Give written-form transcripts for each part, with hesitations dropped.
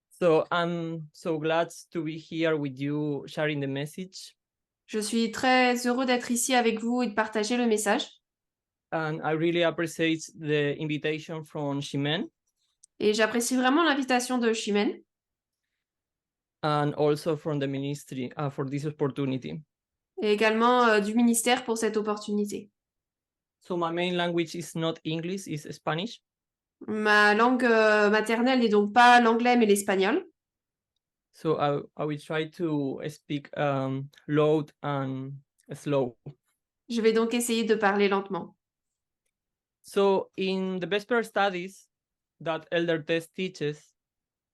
So I'm so glad to be here with you sharing the message. Je suis très heureux d'être ici avec vous et de partager le message. And I really appreciate the invitation from Shimen Et j'apprécie vraiment l'invitation de Chimène and also from the ministry for this opportunity. et également du ministère pour cette opportunité. So my main language is not English, it's Spanish. Ma langue maternelle n'est donc pas l'anglais mais l'espagnol. So I will try to speak loud and slow. Je vais donc essayer de parler lentement. So in the Vesper studies that Elder Tess teaches,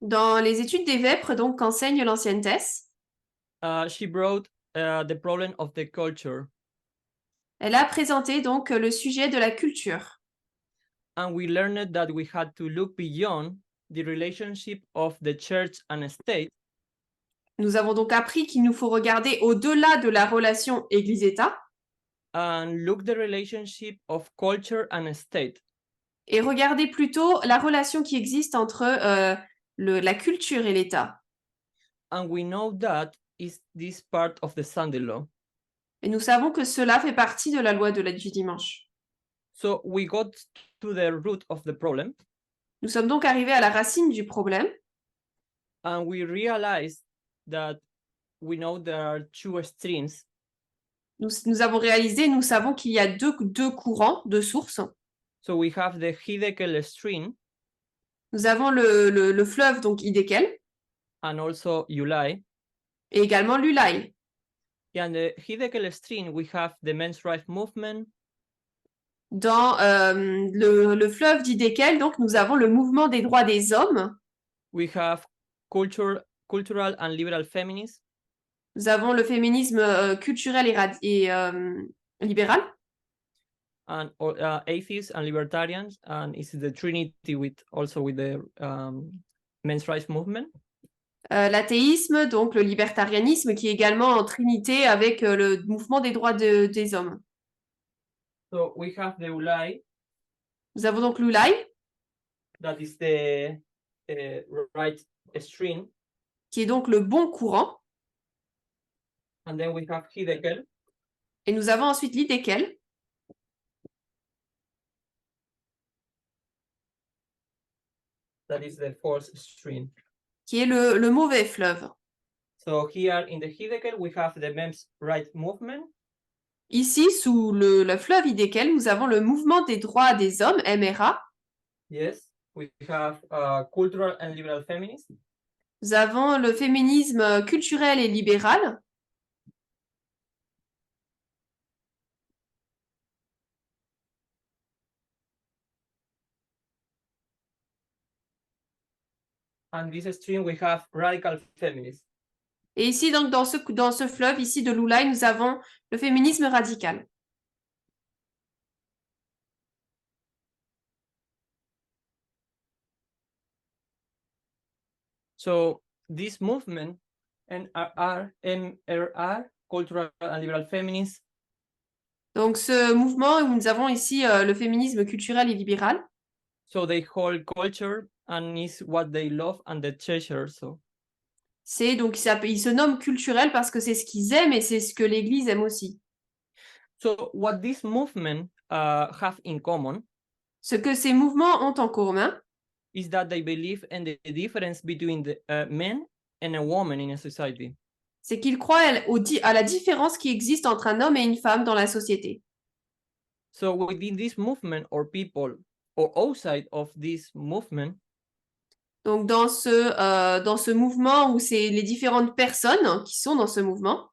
Dans les études des Vêpres, donc qu'enseigne l'ancienne Thèse, she brought the problem of the culture. elle a présenté donc le sujet de la culture. And we learned that we had to look beyond the relationship of the church and state. Nous avons donc appris qu'il nous faut regarder au-delà de la relation Église-État And look the relationship of culture and state. et regarder plutôt la relation qui existe entre la culture et l'État. And we know that is this part of the Sunday law. Et nous savons que cela fait partie de la loi du dimanche. So we got to the root of the problem. Nous sommes donc arrivés à la racine du problème. And we realized that we know there are two streams. Nous avons réalisé, nous savons qu'il y a deux courants, deux sources. So we have the Hiddekel stream. Nous avons le fleuve, donc Hiddekel, And also Ulai. et également l'Ulai. In the Hiddekel stream, we have the men's rights movement. Dans le fleuve d'Hiddekel, donc, nous avons le mouvement des droits des hommes. We have cultural and liberal feminists. Nous avons le féminisme culturel et libéral. And atheists and libertarians, and it's the trinity also with the men's rights movement. L'athéisme, donc le libertarianisme, qui est également en trinité avec le mouvement des droits des hommes. So we have the Ulai. Nous avons donc l'Ulai, That is the right stream. qui est donc le bon courant. And then we have Hiddekel. Et nous avons ensuite l'Hiddekel. That is the fourth stream. Qui est le mauvais fleuve. So here in the Hiddekel, we have the men's rights movement. Ici, sous le fleuve Hiddekel, nous avons le mouvement des droits des hommes, MRA. Yes, we have cultural and liberal feminists. Nous avons le féminisme culturel et libéral. And this stream, we have radical feminists. Et ici, donc, dans ce fleuve ici de l'Ulai, nous avons le féminisme radical. So this movement, MRR, cultural and liberal feminists. Donc ce mouvement où nous avons ici le féminisme culturel et libéral. So they hold culture and is what they love and they treasure. So. C'est donc il se nomme culturel parce que c'est ce qu'ils aiment et c'est ce que l'Église aime aussi. So what this movement have in common. Ce que ces mouvements ont en commun. Is that they believe in the difference between the men and a woman in a society. C'est qu'ils croient à la différence qui existe entre un homme et une femme dans la société. So within this movement or people or outside of this movement. Donc dans ce mouvement où c'est les différentes personnes qui sont dans ce mouvement.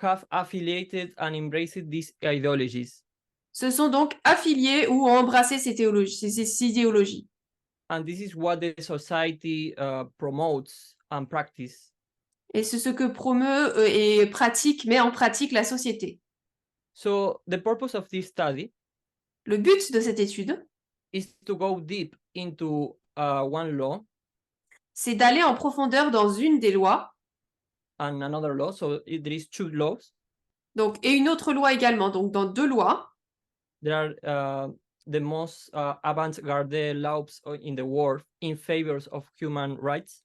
Have affiliated and embraced these ideologies. Se sont donc affiliés ou ont embrassé ces idéologies. And this is what the society promotes and practice. Et c'est ce que promeut et pratique, met en pratique la société. So the purpose of this study Le but de cette étude, is to go deep into one law c'est d'aller en profondeur dans une des lois, and another law. So there is two laws. donc, et une autre loi également, donc dans deux lois. There are the most avant-garde laws in the world in favor of human rights.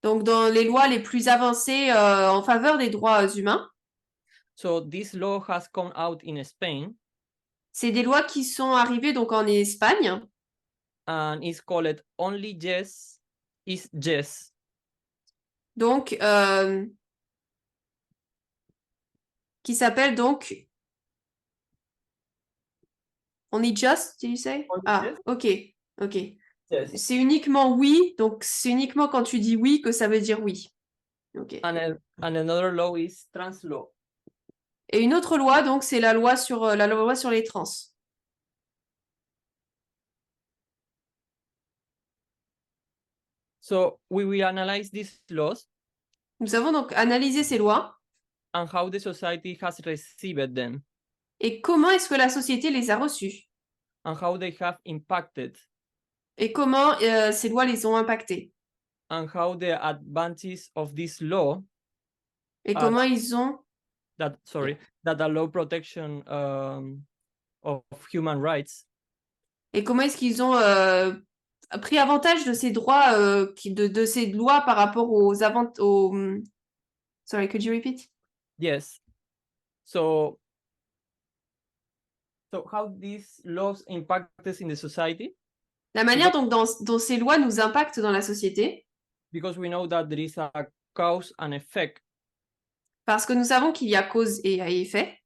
Donc, dans les lois les plus avancées en faveur des droits humains. So this law has come out in Spain C'est des lois qui sont arrivées donc en Espagne and is called Only Yes is Yes. donc qui s'appelle donc Only Just, did you say? Only Ah, Yes. ok. Yes. C'est uniquement oui, donc c'est uniquement quand tu dis oui que ça veut dire oui. Ok. And another law is trans law. Et une autre loi, donc, c'est la loi sur les trans. So we will analyze these laws Nous avons donc analysé ces lois and how the society has received them et comment est-ce que la société les a reçues and how they have impacted et comment ces lois les ont impactées and how the advantages of this law et comment ils ont that allow protection of human rights et comment est-ce qu'ils ont pris avantage de ces droits de ces lois par rapport aux Sorry, could you repeat? Yes. So how these laws impact us in the society? La manière donc dont ces lois nous impactent dans la société. Because we know that there is a cause and effect. Parce que nous savons qu'il y a cause et effet.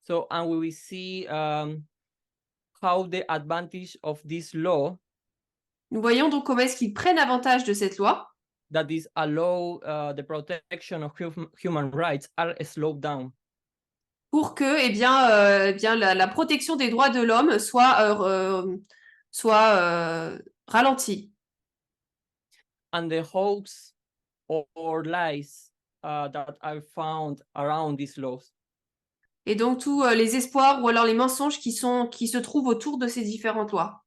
So, and we will see how the advantage of this law. Nous voyons donc comment est-ce qu'ils prennent avantage de cette loi. That is allow the protection of human rights are slowed down. Pour que la protection des droits de l'homme soit ralentie. And the hopes or lies that are found around these laws. Et donc tous les espoirs ou alors les mensonges qui se trouvent autour de ces différentes lois.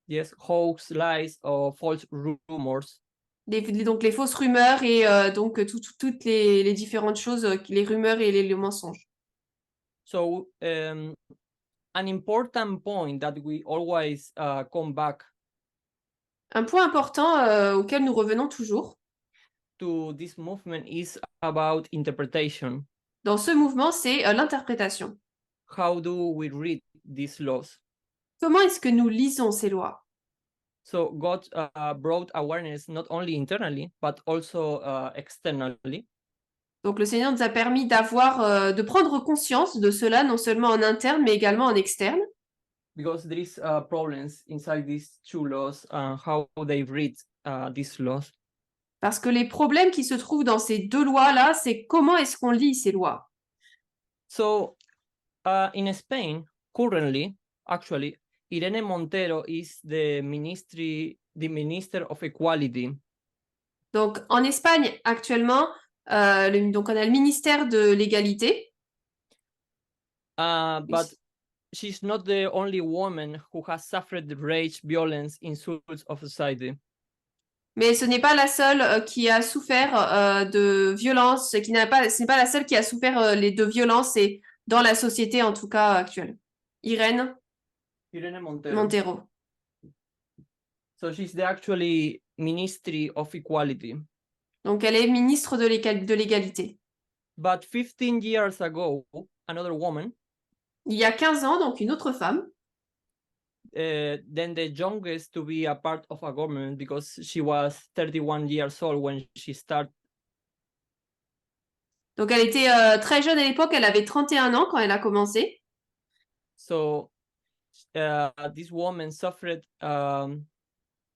Yes, hoax, lies or false rumors. Donc les fausses rumeurs et donc toutes les différentes choses, les rumeurs et les mensonges. So an important point that we always come back. Un point important auquel nous revenons toujours. To this movement is about interpretation. Dans ce mouvement, c'est l'interprétation. How do we read these laws? Comment est-ce que nous lisons ces lois? So God brought awareness not only internally, but also externally. Donc le Seigneur nous a permis de prendre conscience de cela, non seulement en interne, mais également en externe. Because there is problems inside these two laws and how they read these laws. Parce que les problèmes qui se trouvent dans ces deux lois-là, c'est comment est-ce qu'on lit ces lois. So in Spain, currently, actually, Irene Montero is the Minister of Equality. Donc en Espagne, actuellement, donc on a le ministère de l'égalité. But she's not the only woman who has suffered rage, violence, insults of society. Mais ce n'est pas la seule qui a souffert de violence, ce n'est pas la seule qui a souffert de violences et dans la société en tout cas actuelle. Irene Montero. So she's the actually Ministry of Equality. Donc elle est ministre de l'égalité. But 15 years ago, another woman. Il y a 15 ans, donc une autre femme. Then the youngest to be a part of a government because she was 31 years old when she started. Donc elle était très jeune à l'époque, elle avait 31 ans quand elle a commencé. So this woman suffered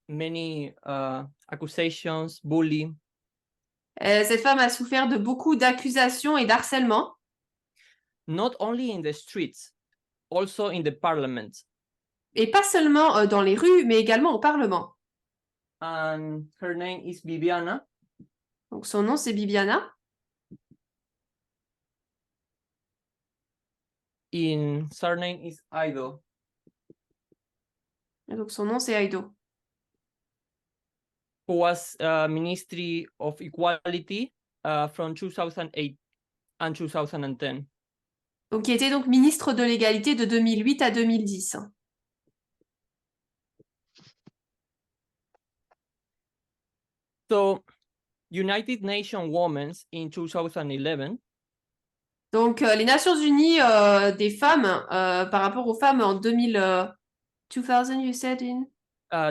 many accusations, bullying. Cette femme a souffert de beaucoup d'accusations et d'harcèlement. Not only in the streets, also in the parliament. Et pas seulement dans les rues, mais également au Parlement. And her name is Viviana. Donc son nom c'est Bibiana. in surname is Aido. Et donc son nom c'est Aido. Who was Ministry of Equality from 2008 and 2010. Donc qui était donc ministre de l'égalité de 2008 à 2010. So, United Nations Women's in 2011. Donc les Nations Unies des femmes par rapport aux femmes en 2000, 2000 you said in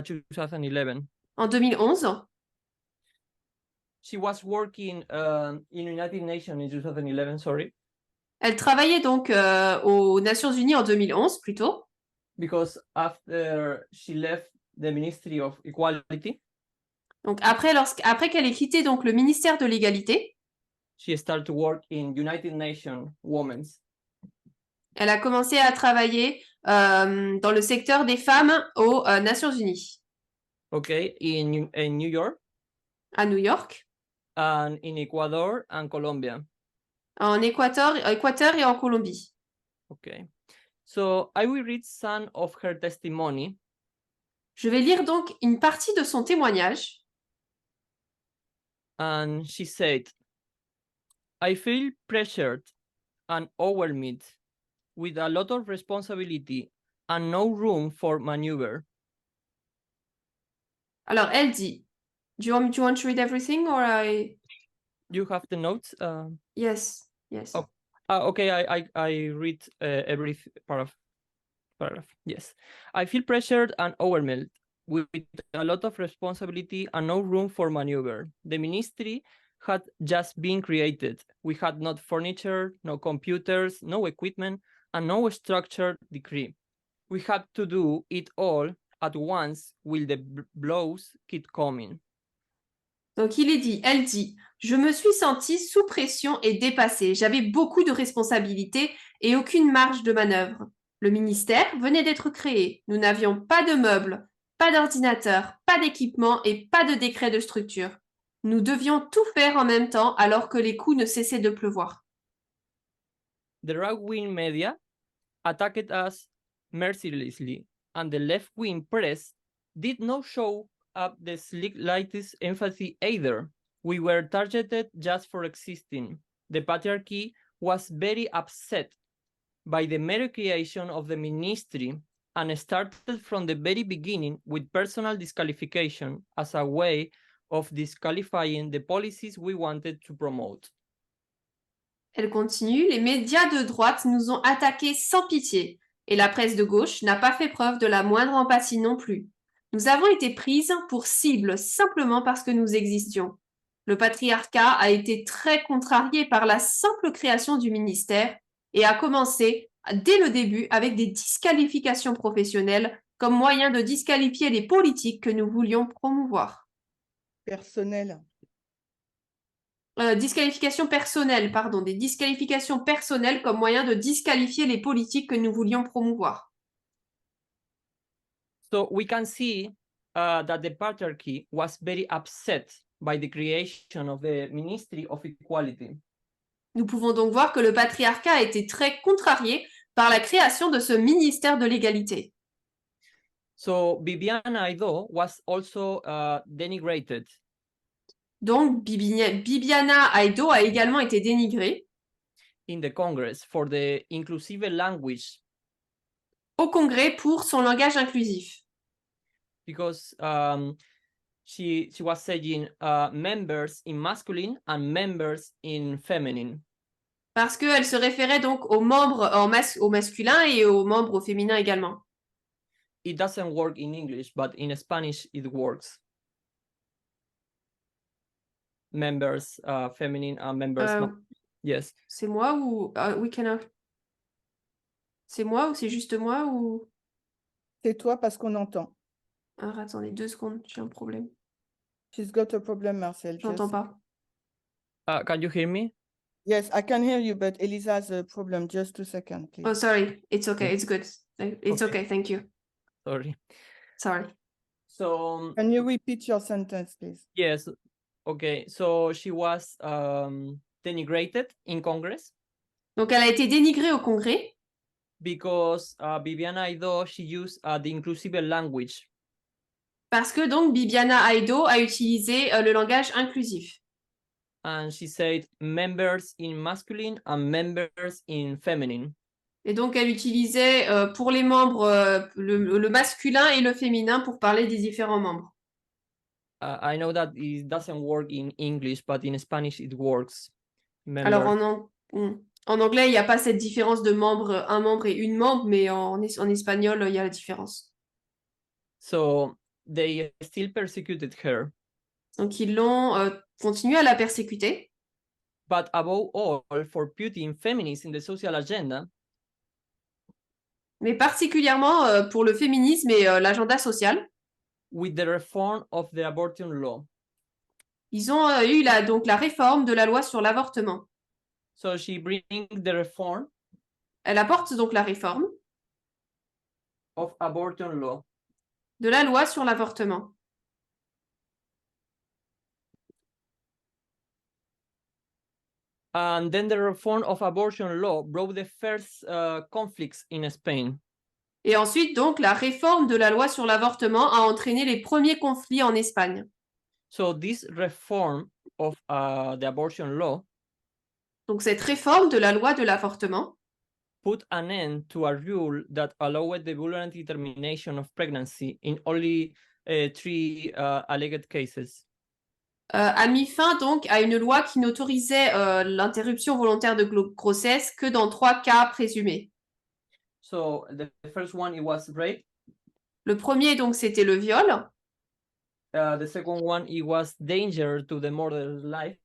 2011. En 2011. She was working in United Nations in 2011, sorry. Elle travaillait donc aux Nations Unies en 2011 plutôt. Because after she left the Ministry of Equality. Donc après qu'elle ait quitté donc le ministère de l'égalité. She started to work in United Nations Women's. Elle a commencé à travailler dans le secteur des femmes aux Nations Unies. Okay, in New York. À New York. And in Ecuador and Colombia. En Équateur et en Colombie. Okay. So I will read some of her testimony. Je vais lire donc une partie de son témoignage. And she said, I feel pressured and overwhelmed with a lot of responsibility and no room for maneuver. Alors, elle dit, do you want to read everything or I... You have the notes? Yes. Oh, okay, I read every paragraph. Yes. I feel pressured and overwhelmed with a lot of responsibility and no room for maneuver. The ministry had just been created. We had no furniture, no computers, no equipment, and no structured decree. We had to do it all at once while the blows keep coming. Donc elle dit, je me suis sentie sous pression et dépassée. J'avais beaucoup de responsabilités et aucune marge de manœuvre. Le ministère venait d'être créé. Nous n'avions pas de meubles, pas d'ordinateur, pas d'équipement et pas de décret de structure. Nous devions tout faire en même temps alors que les coups ne cessaient de pleuvoir. The right-wing media attacked us mercilessly, and the left-wing press did not show up the slightest empathy either. We were targeted just for existing. The patriarchy was very upset by the mere creation of the ministry and started from the very beginning with personal disqualification as a way of disqualifying the policies we wanted to promote. Elle continue, les médias de droite nous ont attaqués sans pitié, et la presse de gauche n'a pas fait preuve de la moindre empathie non plus. Nous avons été prises pour cible simplement parce que nous existions. Le patriarcat a été très contrarié par la simple création du ministère et a commencé dès le début avec des disqualifications professionnelles comme moyen de disqualifier les politiques que nous voulions promouvoir. Personnel. Disqualification personnelle, pardon, des disqualifications personnelles comme moyen de disqualifier les politiques que nous voulions promouvoir. So we can see that the patriarchy was very upset by the creation of the Ministry of Equality. Nous pouvons donc voir que le patriarcat a été très contrarié par la création de ce ministère de l'égalité. So Bibiana Aido was also denigrated. Donc Bibiana Aido a également été dénigrée in the Congress for the inclusive language. Au Congrès pour son langage inclusif. Because she was saying members in masculine and members in feminine. Parce qu'elle se référait donc aux membres au masculin et aux membres au féminin également. It doesn't work in English, but in Spanish it works. Members feminine and members yes. C'est moi ou c'est moi ou c'est juste moi ou C'est toi parce qu'on entend. Alors attendez 2 secondes, j'ai un problème. She's got a problem, Marcel. J'entends pas. Can you hear me? Yes, I can hear you, but Elisa has a problem. Just 2 seconds, please. Oh, sorry. It's okay. It's good. It's okay. Thank you. Sorry. So can you repeat your sentence, please? Yes. Okay. So she was denigrated in Congress. Donc elle a été dénigrée au Congrès. because Viviana Aido, she used the inclusive language. Parce que donc Bibiana Aido a utilisé le langage inclusif. And she said members in masculine and members in feminine. Et donc elle utilisait pour les membres le masculin et le féminin pour parler des différents membres. I know that it doesn't work in English, but in Spanish it works. Alors Member. en anglais, il n'y a pas cette différence de membre, un membre et une membre, mais en espagnol, il y a la différence. So they still persecuted her. Donc ils l'ont continué à la persécuter. But above all, for putting feminism in the social agenda, Mais particulièrement pour le féminisme et l'agenda social. with the reform of the abortion law. Ils ont eu donc la réforme de la loi sur l'avortement. So she brings the reform Elle apporte donc la réforme of abortion law. de la loi sur l'avortement. And then the reform of abortion law brought the first conflicts in Spain. Et ensuite, donc, la réforme de la loi sur l'avortement a entraîné les premiers conflits en Espagne. So this reform of the abortion law Donc, cette réforme de la loi de l'avortement put an end to a rule that allowed the voluntary termination of pregnancy in only 3 alleged cases. a mis fin donc à une loi qui n'autorisait l'interruption volontaire de grossesse que dans 3 cas présumés. So the first one, it was rape. Le premier, donc, c'était le viol. The second one, it was danger to the mother's life.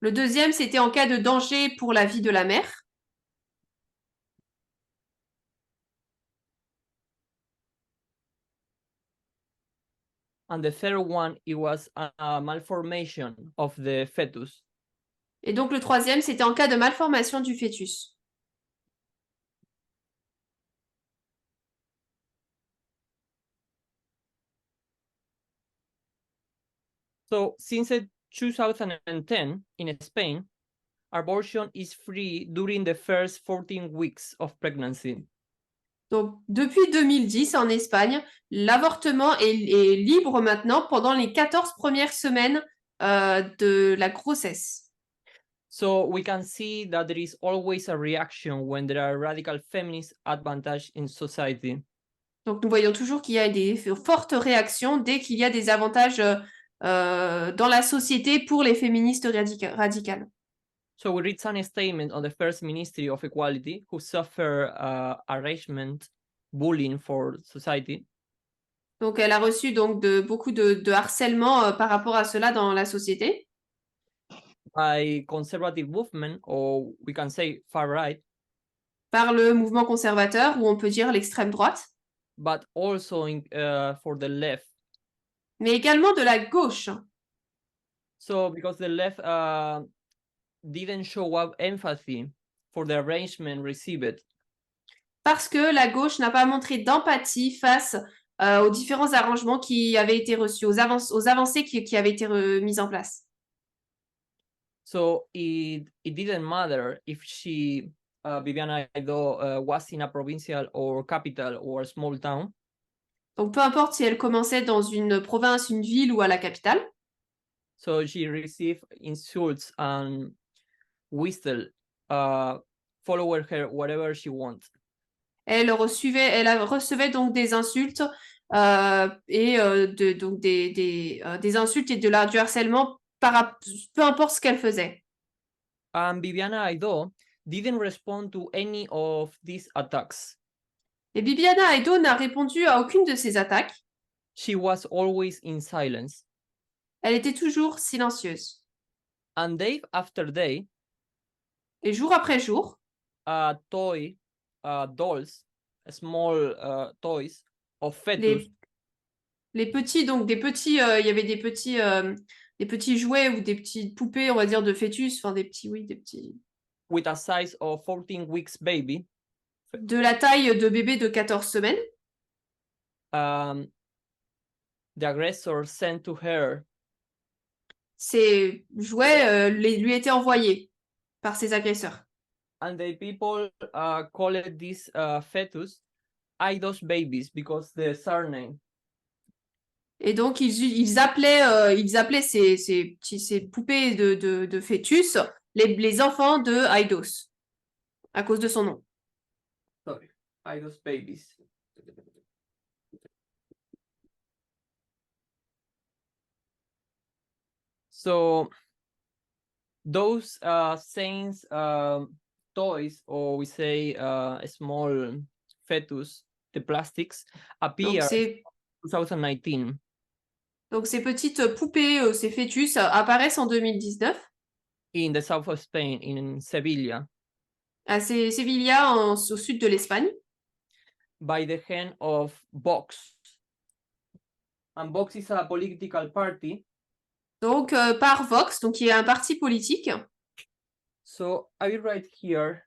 Le deuxième, c'était en cas de danger pour la vie de la mère. And the third one, it was a malformation of the fetus. Et donc, le troisième, c'était en cas de malformation du fœtus. So since 2010 in Spain, abortion is free during the first 14 weeks of pregnancy. Donc, depuis 2010, en Espagne, l'avortement est libre maintenant pendant les 14 premières semaines de la grossesse. So we can see that there is always a reaction when there are radical feminist advantage in society. Donc, nous voyons toujours qu'il y a des fortes réactions dès qu'il y a des avantages dans la société pour les féministes radicales. So we read some statement on the first Ministry of Equality who suffer harassment, bullying for society. Donc, elle a reçu donc beaucoup de harcèlement par rapport à cela dans la société. By conservative movement, or we can say far right, Par le mouvement conservateur, ou on peut dire l'extrême droite, but also for the left. mais également de la gauche. So because the left didn't show up empathy for the arrangement received. Parce que la gauche n'a pas montré d'empathie face aux différents arrangements qui avaient été reçus, aux avancées qui avaient été mises en place. So it didn't matter if she, Viviana Aido, was in a provincial or capital or a small town. Donc, peu importe si elle commençait dans une province, une ville ou à la capitale. So she received insults and whistle, follow her wherever she wants. Elle recevait donc des insultes et donc des insultes et du harcèlement peu importe ce qu'elle faisait. And Viviana Aido didn't respond to any of these attacks. Et Bibiana Aido n'a répondu à aucune de ces attaques. She was always in silence. Elle était toujours silencieuse. And day after day, et jour après jour, dolls, small toys of fetus. Les petits, donc des petits, il y avait des petits jouets ou des petites poupées, on va dire, de fœtus, enfin des petits. With a size of 14 weeks baby. De la taille de bébé de 14 semaines. The aggressor sent to her. Ces jouets lui étaient envoyés par ses agresseurs. And the people called this fetus Aidos babies because the surname. Et donc, ils appelaient ces poupées de fœtus les enfants de Aidos, à cause de son nom. Sorry, Aidos babies. So those saints toys, or we say small fetus, the plastics, Donc, appear 2019. Donc, ces petites poupées, ces fœtus, apparaissent en 2019 In the south of Spain, in Sevilla, à Sevilla, au sud de l'Espagne, by the hand of Vox. And Vox is a political party. donc par Vox, donc qui est un parti politique. So I will write here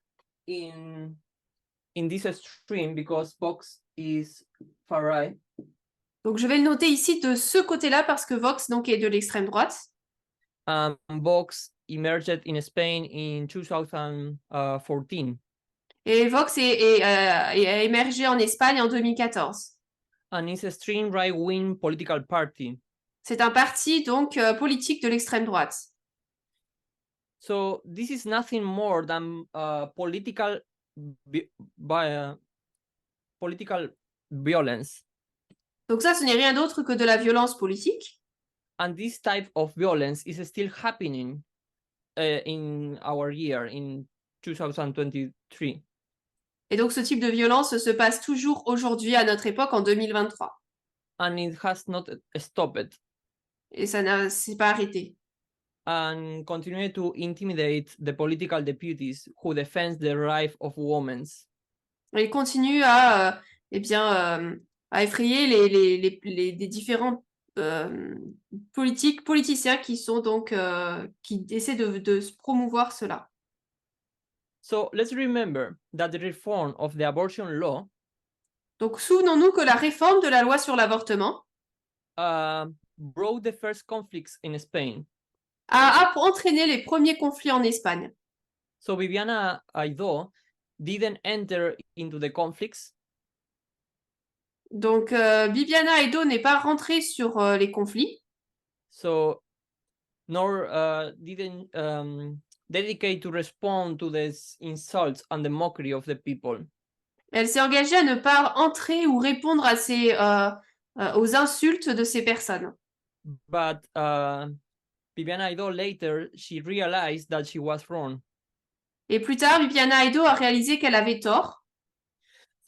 in this stream because Vox is far right. Donc, je vais le noter ici de ce côté-là parce que Vox donc, est de l'extrême droite. Vox emerged in Spain in 2014. Et Vox a émergé en Espagne en 2014. And it's a extreme right-wing political party. C'est un parti donc politique de l'extrême droite. So this is nothing more than political violence. Donc ça, ce n'est rien d'autre que de la violence politique. And this type of violence is still happening in our year, in 2023. Et donc ce type de violence se passe toujours aujourd'hui à notre époque en 2023. And it has not stopped. Et ça ne s'est pas arrêté. And continue to intimidate the political deputies who defend the rights of women. Il continue à effrayer les différents politiciens qui sont donc qui essaient de promouvoir cela. So let's remember that the reform of the abortion law Donc souvenons-nous que la réforme de la loi sur l'avortement brought the first conflicts in Spain. a entraîné les premiers conflits en Espagne. So Viviana Aidó didn't enter into the conflicts. Donc Bibiana Aidó n'est pas rentrée sur les conflits. So nor didn't dedicate to respond to the insults and the mockery of the people. Elle s'est engagée à ne pas entrer ou répondre à aux insultes de ces personnes. But Viviana Aidó later, she realized that she was wrong. Et plus tard, Bibiana Aidó a réalisé qu'elle avait tort.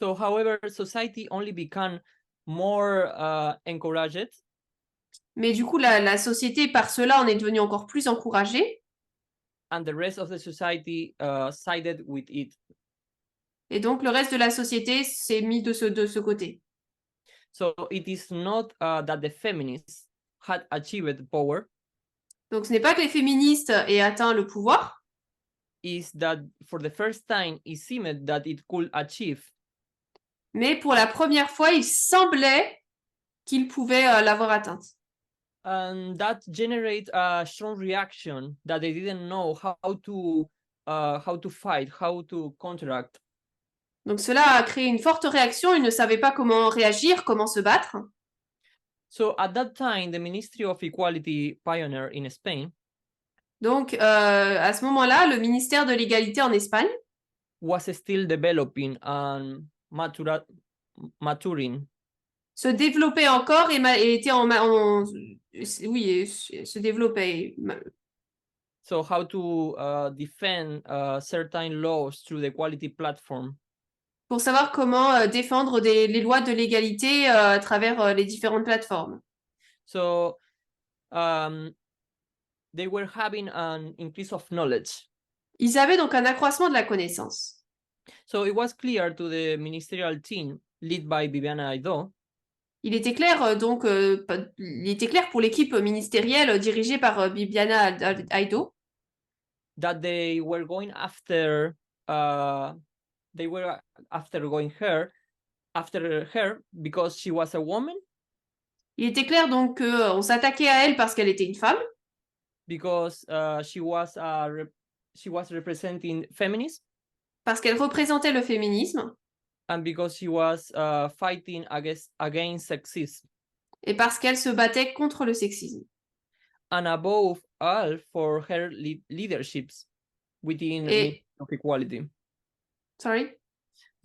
So, however, society only became more encouraged. Mais du coup, la société, par cela, en est devenue encore plus encouragée. And the rest of the society sided with it. Et donc, le reste de la société s'est mis de ce côté. So, it is not that the feminists had achieved power. Donc, ce n'est pas que les féministes aient atteint le pouvoir. Is that for the first time it seemed that it could achieve. Mais pour la première fois, il semblait qu'ils pouvaient l'avoir atteinte. And that generated a strong reaction that they didn't know how to fight, how to counteract. Donc cela a créé une forte réaction. Ils ne savaient pas comment réagir, comment se battre. So at that time, the Ministry of Equality pioneer in Spain. Donc à ce moment-là, le ministère de l'égalité en Espagne was still developing and maturing. Se développait encore et était se développait. So how to defend certain laws through the equality platform. Pour savoir comment défendre les lois de l'égalité à travers les différentes plateformes. So they were having an increase of knowledge. Ils avaient donc un accroissement de la connaissance. So it was clear to the ministerial team led by Viviana Aidó. Il était clair pour l'équipe ministérielle dirigée par Bibiana Aidó. That they were going after her because she was a woman. Il était clair donc qu'on s'attaquait à elle parce qu'elle était une femme. Because she was representing feminism. parce qu'elle représentait le féminisme and because she was fighting against sexism, et parce qu'elle se battait contre le sexisme. and above all for her leaderships within Et- Ministry of Equality. Sorry?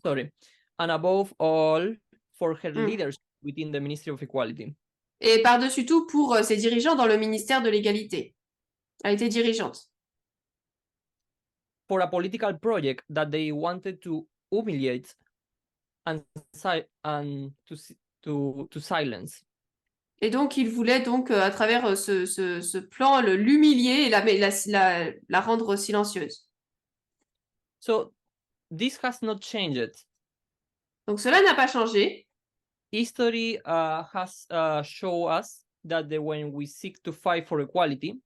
Sorry, and above all for her Mm. leadership within the Ministry of Equality. Et par-dessus tout pour ses dirigeants dans le ministère de l'égalité. Elle était dirigeante. For a political project that they wanted to humiliate and to silence. Et donc, il voulait donc, à travers ce plan, l'humilier et la rendre silencieuse. So this has not changed. Donc, cela n'a pas changé. History has shown us that when we seek to fight for equality,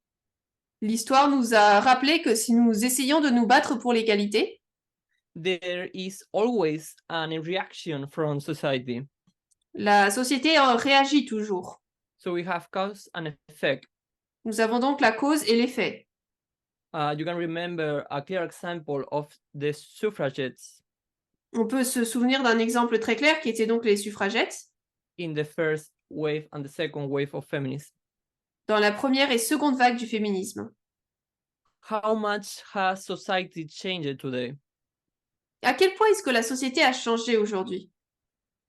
L'histoire nous a rappelé que si nous essayons de nous battre pour l'égalité, there is always a reaction from society. la société réagit toujours. So we have cause and effect. Nous avons donc la cause et l'effet. You can remember a clear example of the suffragettes On peut se souvenir d'un exemple très clair qui était donc les suffragettes in the first wave and the second wave of feminism. dans la première et seconde vague du féminisme. How much has society changed today? À quel point est-ce que la société a changé aujourd'hui?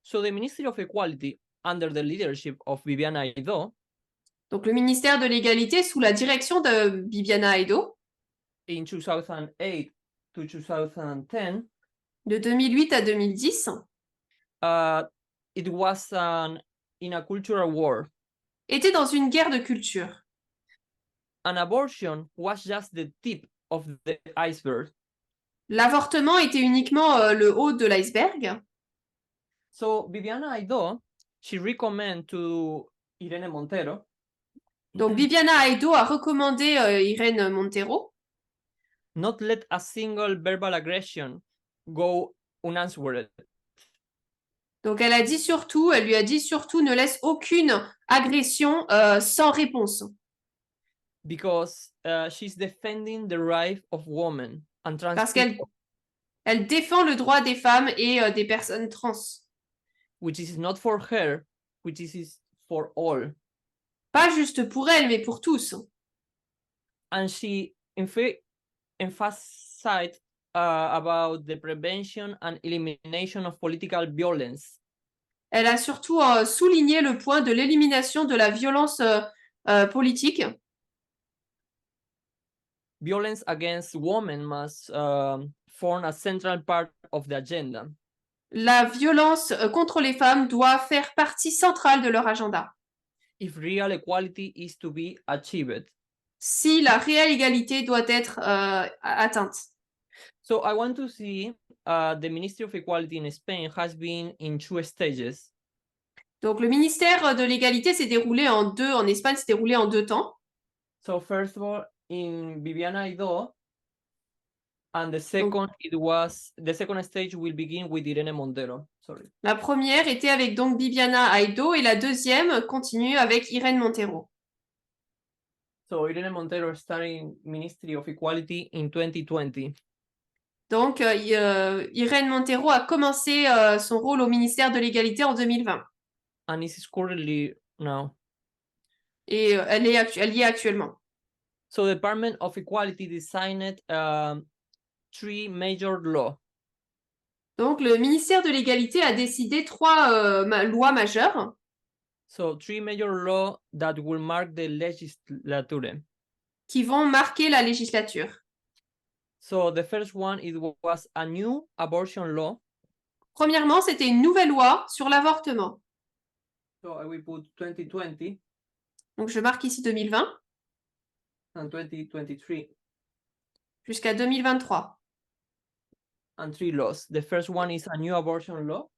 So the Ministry of Equality, under the leadership of Viviana Aido, Donc le ministère de l'égalité sous la direction de Bibiana Aido, in 2008 to 2010, de 2008 à 2010, it was in a cultural war. était dans une guerre de culture. An abortion was just the tip of the iceberg. L'avortement était uniquement le haut de l'iceberg. So Viviana Aido, she recommended to Irene Montero Donc Bibiana Aido a recommandé Irene Montero not let a single verbal aggression go unanswered. Donc elle lui a dit surtout ne laisse aucune agression sans réponse. Because she's defending the right of women and trans Parce people, elle défend le droit des femmes et des personnes trans. which is not for her, which is for all. Pas juste pour elle, mais pour tous. And she emphasized about the prevention and elimination of political violence. Elle a surtout souligné le point de l'élimination de la violence politique. Violence against women must form a central part of the agenda. La violence contre les femmes doit faire partie centrale de leur agenda. If real equality is to be achieved. Si la réelle égalité doit être atteinte. So I want to see the Ministry of Equality in Spain has been in 2 stages. Donc le ministère de l'égalité s'est déroulé en Espagne s'est déroulé en 2 temps. So first of all, in Viviana Aido, and the second stage will begin with Irene Montero. Sorry. La première était avec donc Bibiana Aido et la deuxième continue avec Irene Montero. So Irene Montero started Ministry of Equality in 2020. Donc Irene Montero a commencé son rôle au ministère de l'égalité en 2020. And is currently now. Et elle y est actuellement. So the Department of Equality designed 3 major laws. Donc le ministère de l'égalité a décidé 3 lois majeures. So 3 major laws that will mark the legislature. Qui vont marquer la législature. So the first one, it was a new abortion law. Premièrement, c'était une nouvelle loi sur l'avortement. So I will put 2020. Donc je marque ici 2020. And 2023. Jusqu'à 2023. And 3 laws. The first one is a new abortion law.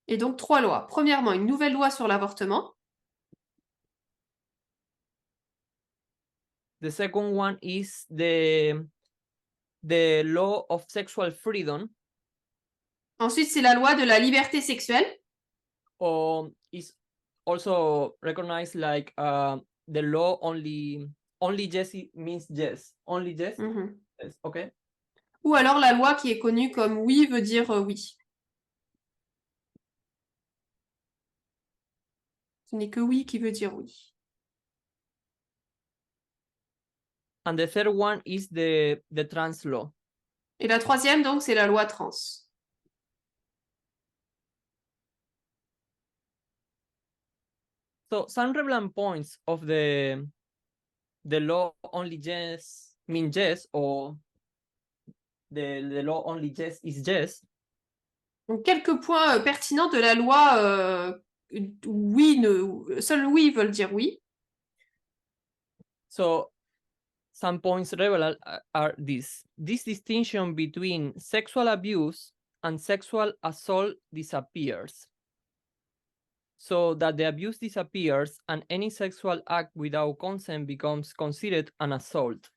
Et donc 3 lois. Premièrement, une nouvelle loi sur l'avortement. The second one is the law of sexual freedom. Ensuite, c'est la loi de la liberté sexuelle. Or is also recognized like the law only yes means yes. Only yes. Mm-hmm. Yes. Okay. Ou alors la loi qui est connue comme oui veut dire oui. Ce n'est que oui qui veut dire oui. And the third one is the trans law. Et la troisième, donc, c'est la loi trans. So some relevant points of the law only yes mean yes, or the law only yes is yes. Donc, quelques points pertinents de la loi oui, seul oui veulent dire oui. So some points relevant are this distinction between sexual abuse and sexual assault disappears, so that the abuse disappears and any sexual act without consent becomes considered an assault.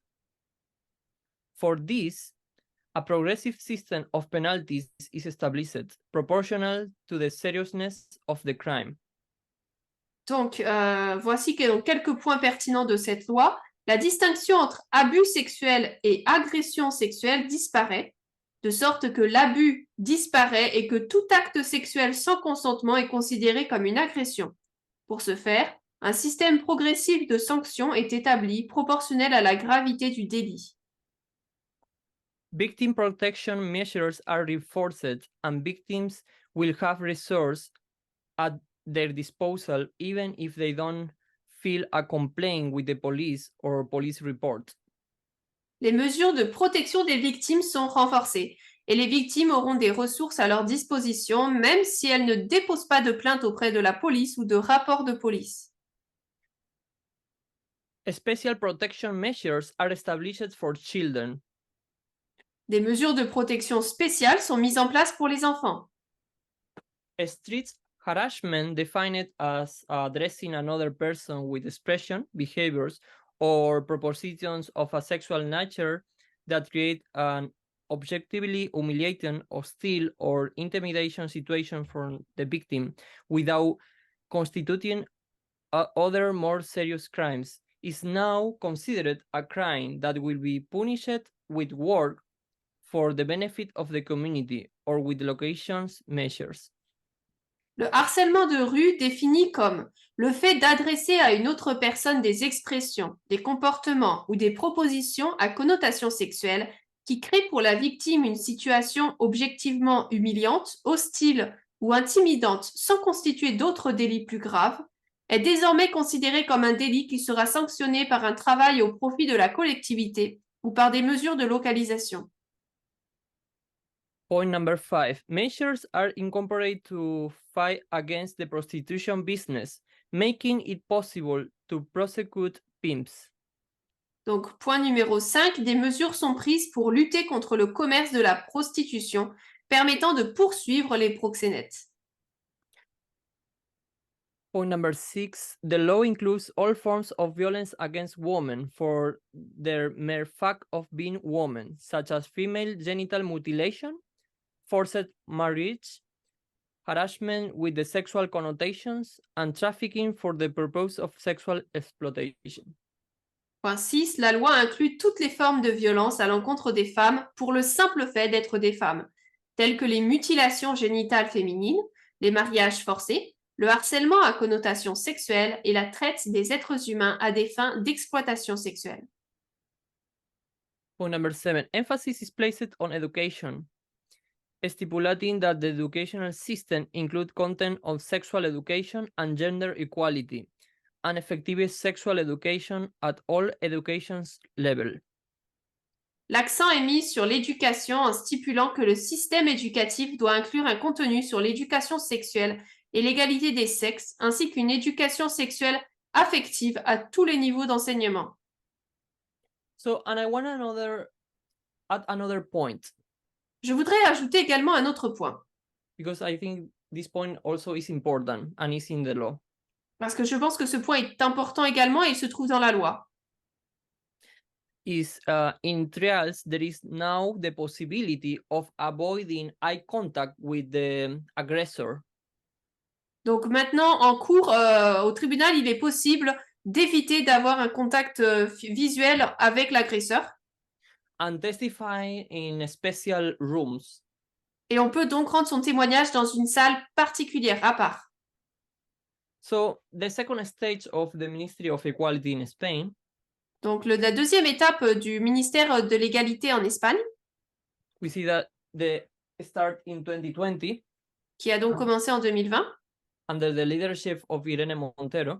For this, a progressive system of penalties is established, proportional to the seriousness of the crime. Donc, voici quelques points pertinents de cette loi. La distinction entre abus sexuel et agression sexuelle disparaît, de sorte que l'abus disparaît et que tout acte sexuel sans consentement est considéré comme une agression. Pour ce faire, un système progressif de sanctions est établi proportionnel à la gravité du délit. Victim protection measures are reinforced, and victims will have resources at their disposal even if they don't file a complaint with the police or police report. Les mesures de protection des victimes sont renforcées et les victimes auront des ressources à leur disposition même si elles ne déposent pas de plainte auprès de la police ou de rapport de police. Special protection measures are established for children. Des mesures de protection spéciales sont mises en place pour les enfants. Street harassment, defined as addressing another person with expression, behaviors, or propositions of a sexual nature that create an objectively humiliating, hostile, or intimidation situation for the victim without constituting other more serious crimes, is now considered a crime that will be punished with work for the benefit of the community or with locations measures. Le harcèlement de rue défini comme le fait d'adresser à une autre personne des expressions, des comportements ou des propositions à connotation sexuelle qui créent pour la victime une situation objectivement humiliante, hostile ou intimidante sans constituer d'autres délits plus graves, est désormais considéré comme un délit qui sera sanctionné par un travail au profit de la collectivité ou par des mesures de localisation. Point number 5. Measures are incorporated to fight against the prostitution business, making it possible to prosecute pimps. Donc, point numéro 5, des mesures sont prises pour lutter contre le commerce de la prostitution, permettant de poursuivre les proxénètes. Point number 6. The law includes all forms of violence against women for their mere fact of being women, such as female genital mutilation, forced marriage, harassment with the sexual connotations, and trafficking for the purpose of sexual exploitation. Point 6, la loi inclut toutes les formes de violence à l'encontre des femmes pour le simple fait d'être des femmes, telles que les mutilations génitales féminines, les mariages forcés, le harcèlement à connotation sexuelle et la traite des êtres humains à des fins d'exploitation sexuelle. Point number 7. Emphasis is placed on education, stipulating that the educational system include content of sexual education and gender equality, and effective sexual education at all education levels. L'accent est mis sur l'éducation en stipulant que le système éducatif doit inclure un contenu sur l'éducation sexuelle et l'égalité des sexes, ainsi qu'une éducation sexuelle affective à tous les niveaux d'enseignement. So, and I want add another point, Je voudrais ajouter également un autre point, because I think this point also is important and is in the law. parce que je pense que ce point est important également et il se trouve dans la loi. Is in trials, there is now the possibility of avoiding eye contact with the aggressor. Donc maintenant, en cours, au tribunal, il est possible d'éviter d'avoir un contact visuel avec l'agresseur. and testify in special rooms. Et on peut donc rendre son témoignage dans une salle particulière, à part. So the second stage of the Ministry of Equality in Spain Donc, la deuxième étape du ministère de l'égalité en Espagne, we see that the start in 2020 qui a donc commencé en 2020, under the leadership of Irene Montero,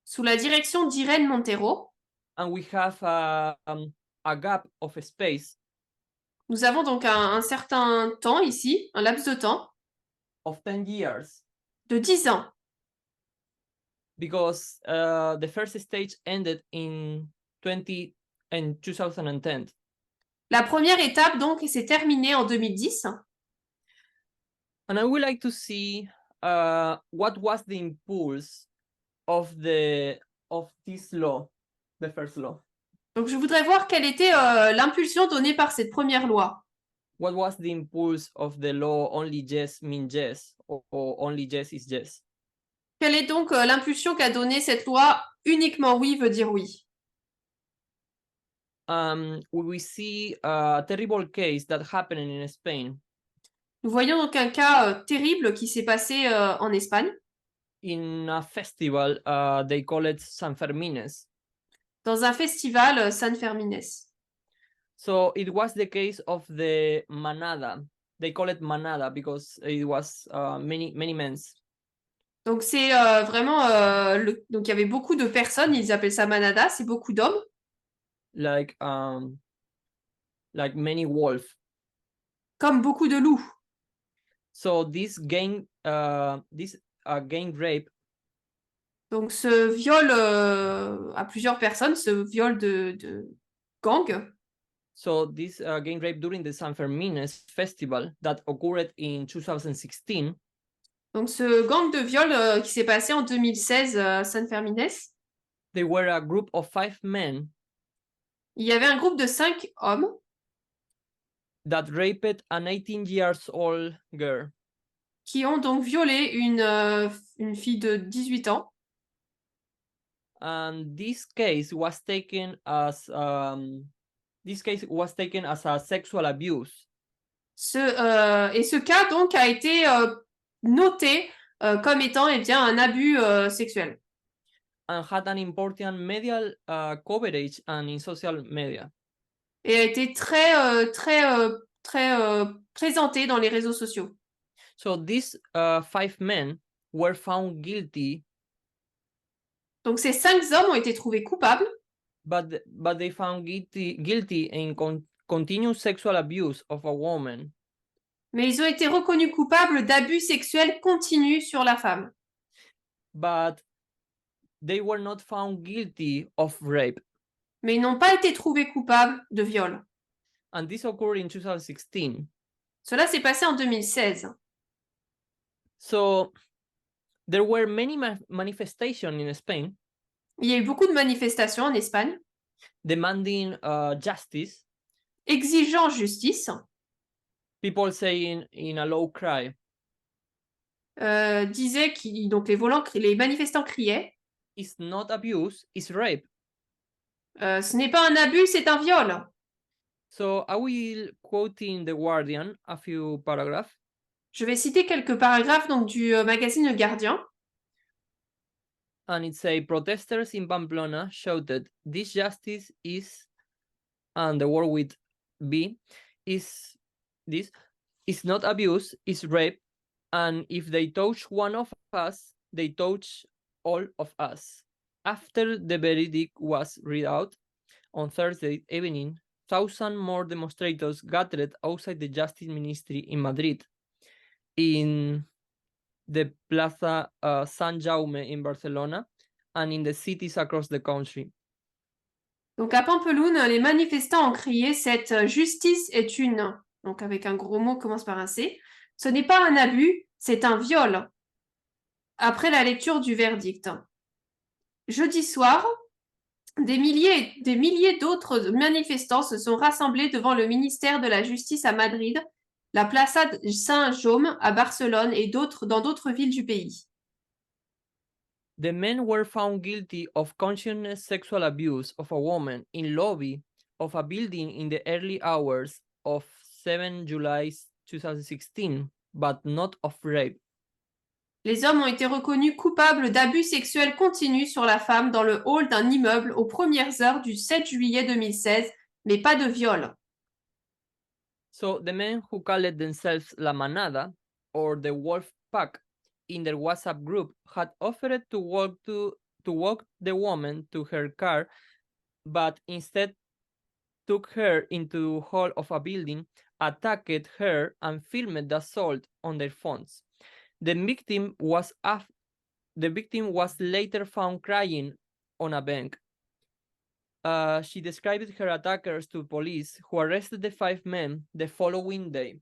sous la direction d'Irene Montero. and we have a gap of space Nous avons donc un certain temps ici, un laps de temps of 10 years de 10 ans, because the first stage ended in 2010. La première étape, donc, s'est terminée en 2010. And I would like to see what was the impulse of this law, the first law. Donc, je voudrais voir quelle était l'impulsion donnée par cette première loi. What was the impulse of the law only yes means yes, or only yes is yes? Quelle est donc l'impulsion qu'a donnée cette loi uniquement oui veut dire oui? We see a terrible case that happened in Spain Nous voyons donc un cas terrible qui s'est passé en Espagne, in a festival, they call it San Fermines. dans un festival San Fermines. So it was the case of the manada. They call it manada because it was many men. Donc c'est vraiment donc il y avait beaucoup de personnes, ils appellent ça manada, c'est beaucoup d'hommes, Like many wolves. comme beaucoup de loups. So this gang rape. Donc ce viol à plusieurs personnes, ce viol de gang. So this gang rape during the San Fermines festival that occurred in 2016. Donc ce gang de viol qui s'est passé en 2016 à San Fermines. They were a group of 5 men. Il y avait un groupe de 5 hommes That raped an 18 years old girl. Qui ont donc violé une fille de 18 ans. And this case was taken as a sexual abuse. Et ce cas donc a été noté comme étant un abus sexuel. And had an important media coverage and in social media. Et a été très présenté dans les réseaux sociaux. So these 5 men were found guilty. Donc ces 5 hommes ont été trouvés coupables. But they found guilty in continuous sexual abuse of a woman. Mais ils ont été reconnus coupables d'abus sexuels continus sur la femme. But they were not found guilty of rape. Mais ils n'ont pas été trouvés coupables de viol. And this occurred in 2016. Cela s'est passé en 2016. So there were many manifestations in Spain. Il y a eu beaucoup de manifestations en Espagne. Demanding justice. Exigeant justice. People saying in a low cry. Disaient donc les manifestants criaient. It's not abuse, it's rape. Ce n'est pas un abus, c'est un viol. So I will quote in The Guardian a few paragraphs. Je vais citer quelques paragraphes donc, du magazine Le Guardian. And it says, protesters in Pamplona shouted, this justice is, and the word with B, is not abuse, it's rape. And if they touch one of us, they touch all of us. After the verdict was read out on Thursday evening, 1,000 more demonstrators gathered outside the Justice Ministry in Madrid, in the Plaza San Jaume in Barcelona, and in the cities across the country. Donc à Pampelune, les manifestants ont crié « Cette justice est une... » donc avec un gros mot commence par un C. « Ce n'est pas un abus, c'est un viol. » Après la lecture du verdict. Jeudi soir, des milliers d'autres manifestants se sont rassemblés devant le ministère de la Justice à Madrid, la Plaza San Jaume à Barcelone et dans d'autres villes du pays. The men were found guilty of conscious sexual abuse of a woman in lobby of a building in the early hours of 7 July 2016, but not of rape. Les hommes ont été reconnus coupables d'abus sexuels continus sur la femme dans le hall d'un immeuble aux premières heures du 7 juillet 2016, mais pas de viol. So the men who called themselves La Manada or the Wolf Pack in their WhatsApp group had offered to walk the woman to her car, but instead took her into the hall of a building, attacked her, and filmed the assault on their phones. The victim was later found crying on a bank. She described her attackers to police, who arrested the 5 men the following day.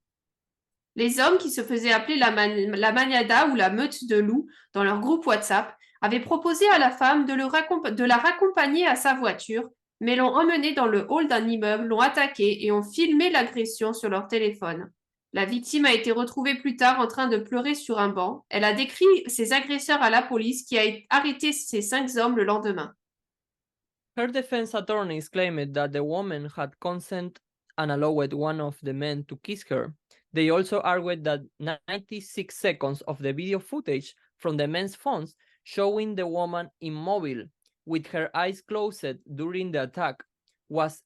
Les hommes qui se faisaient appeler la Manada ou la meute de loups dans leur groupe WhatsApp avaient proposé à la femme de la raccompagner à sa voiture, mais l'ont emmenée dans le hall d'un immeuble, l'ont attaquée et ont filmé l'agression sur leur téléphone. La victime a été retrouvée plus tard en train de pleurer sur un banc. Elle a décrit ses agresseurs à la police qui a arrêté ces 5 hommes le lendemain. Her defense attorneys claimed that the woman had consent and allowed one of the men to kiss her. They also argued that 96 seconds of the video footage from the men's phones showing the woman immobile with her eyes closed during the attack was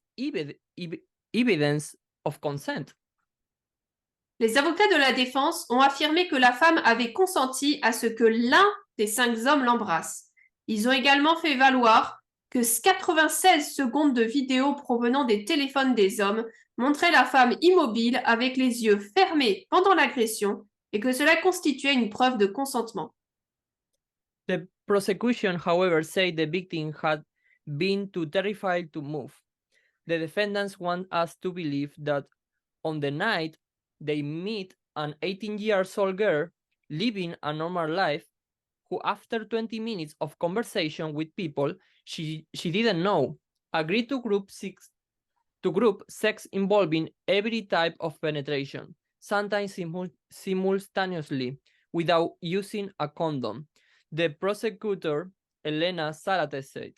evidence of consent. Les avocats de la défense ont affirmé que la femme avait consenti à ce que l'un des 5 hommes l'embrasse. Ils ont également fait valoir que 96 secondes de vidéo provenant des téléphones des hommes montraient la femme immobile avec les yeux fermés pendant l'agression et que cela constituait une preuve de consentement. The prosecution, however, said the victim had been too terrified to move. The defendants want us to believe that on the night they meet an 18-year-old girl living a normal life who, after 20 minutes of conversation with people she didn't know, agreed to group sex involving every type of penetration, sometimes simultaneously, without using a condom. The prosecutor, Elena Zarate, said.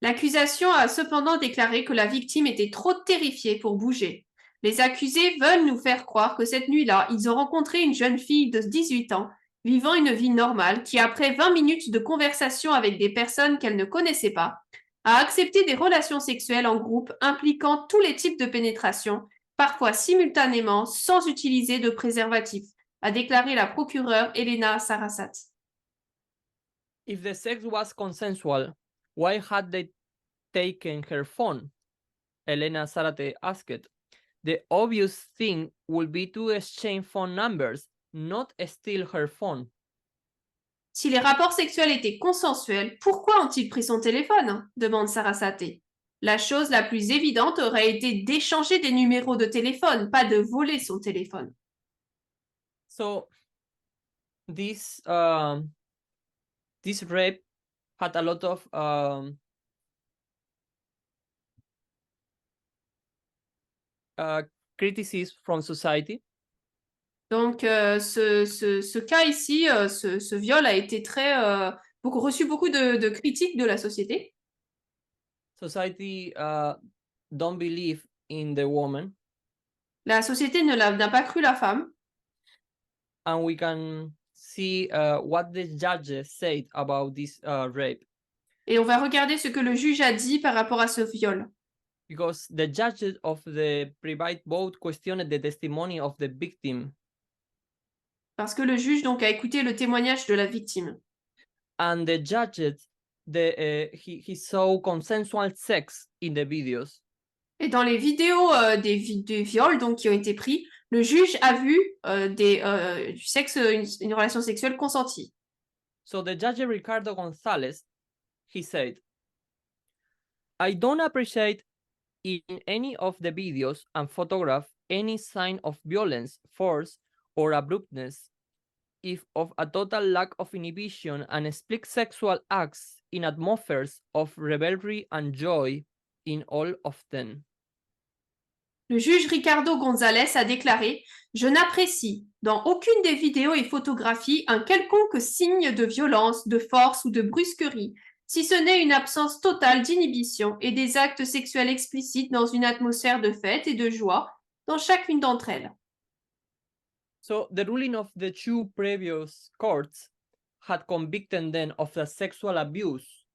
L'accusation a cependant déclaré que la victime était trop terrifiée pour bouger. Les accusés veulent nous faire croire que cette nuit-là, ils ont rencontré une jeune fille de 18 ans vivant une vie normale qui, après 20 minutes de conversation avec des personnes qu'elle ne connaissait pas, a accepté des relations sexuelles en groupe impliquant tous les types de pénétration, parfois simultanément sans utiliser de préservatif, a déclaré la procureure Elena Sarasat. If the sex was consensual, why had they taken her phone? Elena Zarate asked. The obvious thing would be to exchange phone numbers, not steal her phone. Si les rapports sexuels étaient consensuels, pourquoi ont-ils pris son téléphone? Demande Sarasate. La chose la plus évidente aurait été d'échanger des numéros de téléphone, pas de voler son téléphone. So this rape had a lot of criticism from society. Donc, ce cas ici, ce viol a été reçu beaucoup de critiques de la société. Society don't believe in the woman. La société n'a pas cru la femme. And we can see what the judges said about this rape. Et on va regarder ce que le juge a dit par rapport à ce viol. Because the judges of the private vote questioned the testimony of the victim. Parce que le juge donc a écouté le témoignage de la victime. And the judges, he saw consensual sex in the videos. Et dans les vidéos des viols donc, qui ont été pris, le juge a vu du sexe, une relation sexuelle consentie. So the judge Ricardo Gonzalez, he said, I don't appreciate in any of the videos and photographs any sign of violence, force, or abruptness, if of a total lack of inhibition and explicit sexual acts in atmospheres of revelry and joy in all of them. Le juge Ricardo Gonzalez a déclaré « Je n'apprécie dans aucune des vidéos et photographies un quelconque signe de violence, de force ou de brusquerie, si ce n'est une absence totale d'inhibition et des actes sexuels explicites dans une atmosphère de fête et de joie dans chacune d'entre elles. So the ruling of the two previous courts had convicted them of the sexual abuse.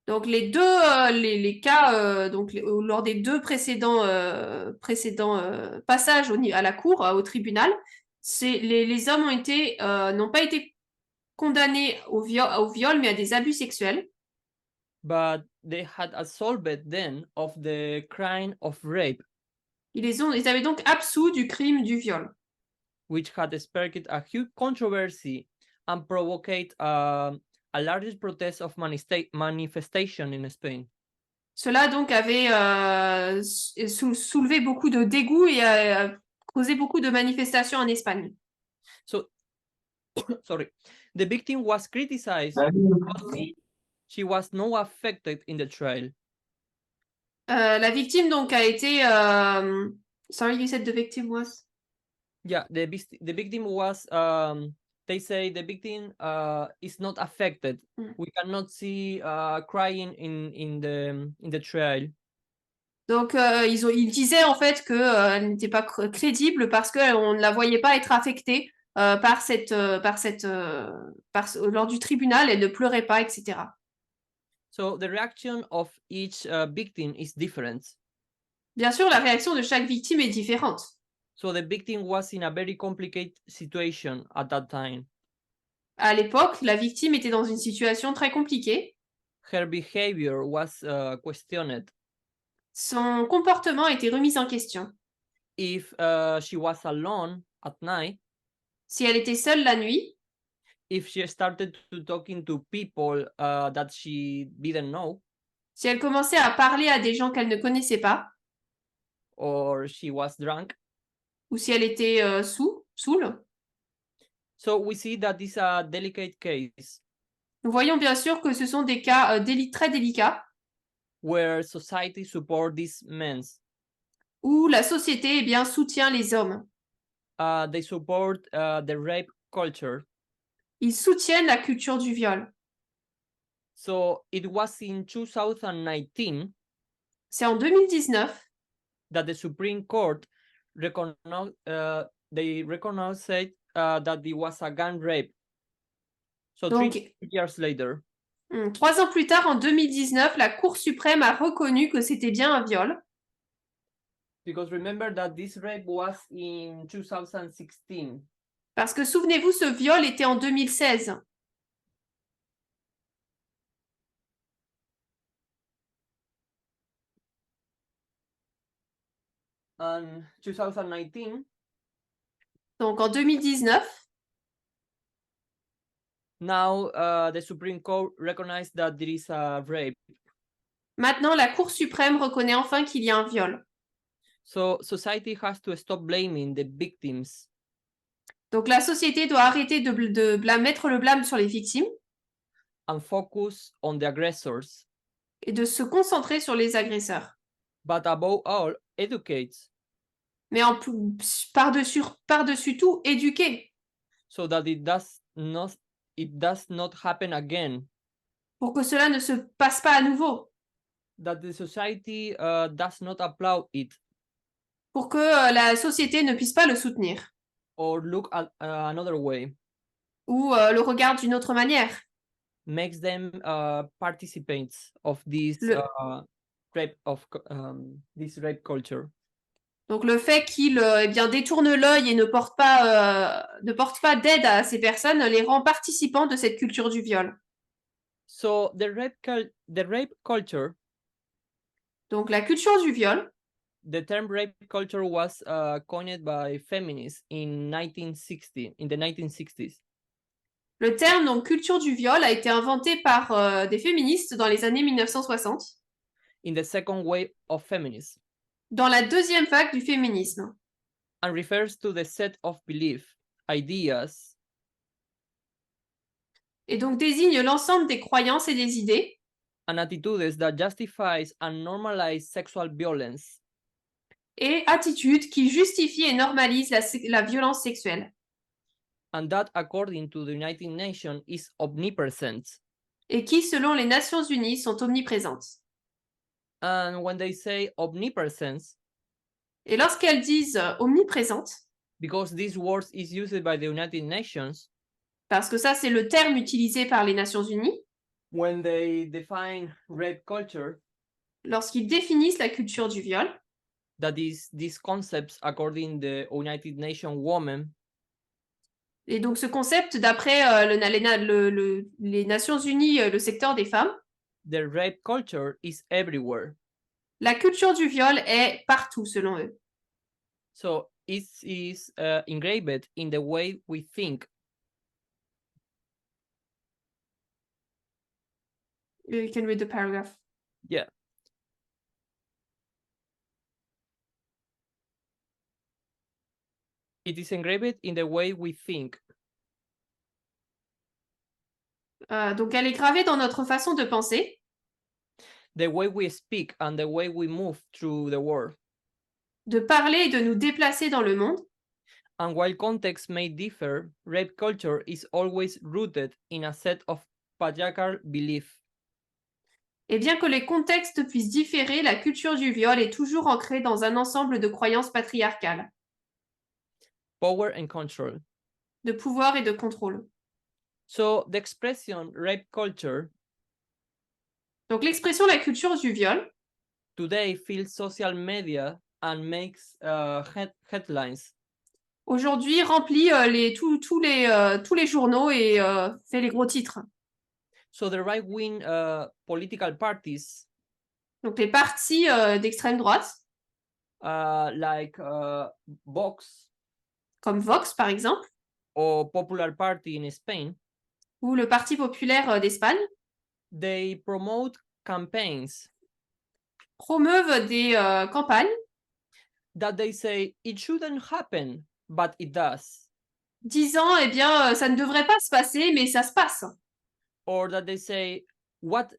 Donc les deux les cas lors des deux précédents passages à la cour, au tribunal, les hommes n'ont pas été condamnés au viol, mais à des abus sexuels. But they had absolved them of the crime of rape, Ils avaient donc absous du crime du viol, which had sparked a huge controversy and provoked a large protest of manifestation in Spain. Cela donc avait soulevé beaucoup de dégoût et causé beaucoup de manifestations en Espagne. So, sorry, the victim was criticized because she was not affected in the trial. La victime donc a été... sorry, you said the victim was... Yeah, the victim was, they say the victim is not affected. We cannot see crying in the trial. Donc, ils disaient en fait qu'elle n'était pas crédible parce qu'on ne la voyait pas être affectée lors du tribunal, elle ne pleurait pas, etc. So the reaction of each victim is different. Bien sûr, la réaction de chaque victime est différente. So the victim was in a very complicated situation at that time. À l'époque, la victime était dans une situation très compliquée. Her behavior was questioned. Son comportement a été remis en question. If she was alone at night, Si elle était seule la nuit, if she started to talking to people that she didn't know, si elle commençait à parler à des gens qu'elle ne connaissait pas, or she was drunk. ou si elle était saoule. So we see that this is a delicate case. Nous voyons bien sûr que ce sont des cas très délicats Where society support these men. où la société eh bien, soutient les hommes. They support the rape culture. Ils soutiennent la culture du viol. So it was in 2019 C'est en 2019 that the Supreme Court recognized that it was a gang rape. So Donc, 3 years later. 3 ans plus tard, en 2019, la Cour suprême a reconnu que c'était bien un viol. Because remember that this rape was in 2016. Parce que souvenez-vous, ce viol était en 2016. And 2019. Donc en 2019. Now the Supreme Court recognized that there is a rape. Maintenant, la Cour suprême reconnaît enfin qu'il y a un viol. So society has to stop blaming the victims. Donc la société doit arrêter de mettre le blâme sur les victimes. And focus on the aggressors. Et de se concentrer sur les agresseurs. But above all, educate. Mais par-dessus tout, éduquer. So that it does not happen again. Pour que cela ne se passe pas à nouveau. That the society does not applaud it. Pour que la société ne puisse pas le soutenir. Or look at another way. Ou le regarde d'une autre manière. Makes them participants of this rape culture. Donc le fait qu'il détourne l'œil et ne porte pas d'aide à ces personnes les rend participants de cette culture du viol. So the rape culture. Donc la culture du viol. The term rape culture was coined by feminists in the 1960s. Le terme donc culture du viol a été inventé par des féministes dans les années 1960. In the second wave of feminism. Dans la deuxième vague du féminisme. And refers to the set of belief, ideas. Et donc désigne l'ensemble des croyances et des idées. And attitudes that justifies and normalize sexual violence. Et attitudes qui justifient et normalisent la violence sexuelle. And that, according to the United Nations, is omnipresent. et qui, selon les Nations Unies, sont omniprésentes. And when they say omnipresence, Et lorsqu'elles disent omniprésente, because this word is used by the United Nations, parce que ça, c'est le terme utilisé par les Nations Unies, when they define rape culture, lorsqu'ils définissent la culture du viol, that is, these concepts according the United Nations women, et donc ce concept, d'après les Nations Unies, le secteur des femmes, the rape culture is everywhere. la culture du viol est partout, selon eux. So it is engraved in the way we think. You can read the paragraph. Yeah. It is engraved in the way we think. Donc elle est gravée dans notre façon de penser, The way we speak and the way we move through the world. de parler et de nous déplacer dans le monde. And while contexts may differ, rape culture is always rooted in a set of patriarchal beliefs. Et bien que les contextes puissent différer, la culture du viol est toujours ancrée dans un ensemble de croyances patriarcales, Power and control. de pouvoir et de contrôle. So the expression rape culture Donc l'expression la culture du viol today fills social media and makes headlines. aujourd'hui remplit tous les journaux et fait les gros titres. So the right-wing political parties, Donc les partis d'extrême droite, like Vox comme Vox par exemple, or Popular Party in Spain, ou le Parti populaire d'Espagne, they promote campaigns promeuvent des campagnes that they say it shouldn't happen, but it does. disant, eh bien, ça ne devrait pas se passer, mais ça se passe. Or that they say, what's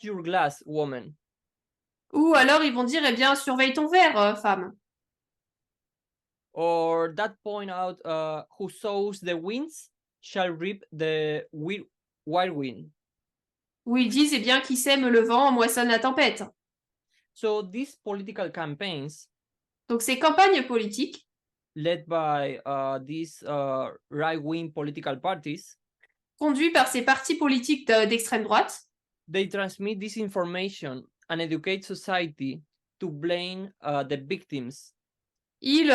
your glass, woman? Ou alors ils vont dire, eh bien, surveille ton verre, femme. Or that point out who sows the winds shall reap the whirlwind. Où ils disent, eh bien, qui sème le vent moissonne la tempête. So these political campaigns, Donc ces campagnes politiques, led by these right-wing political parties, conduites par ces partis politiques d'extrême droite, they transmit disinformation and educate society to blame the victims. ils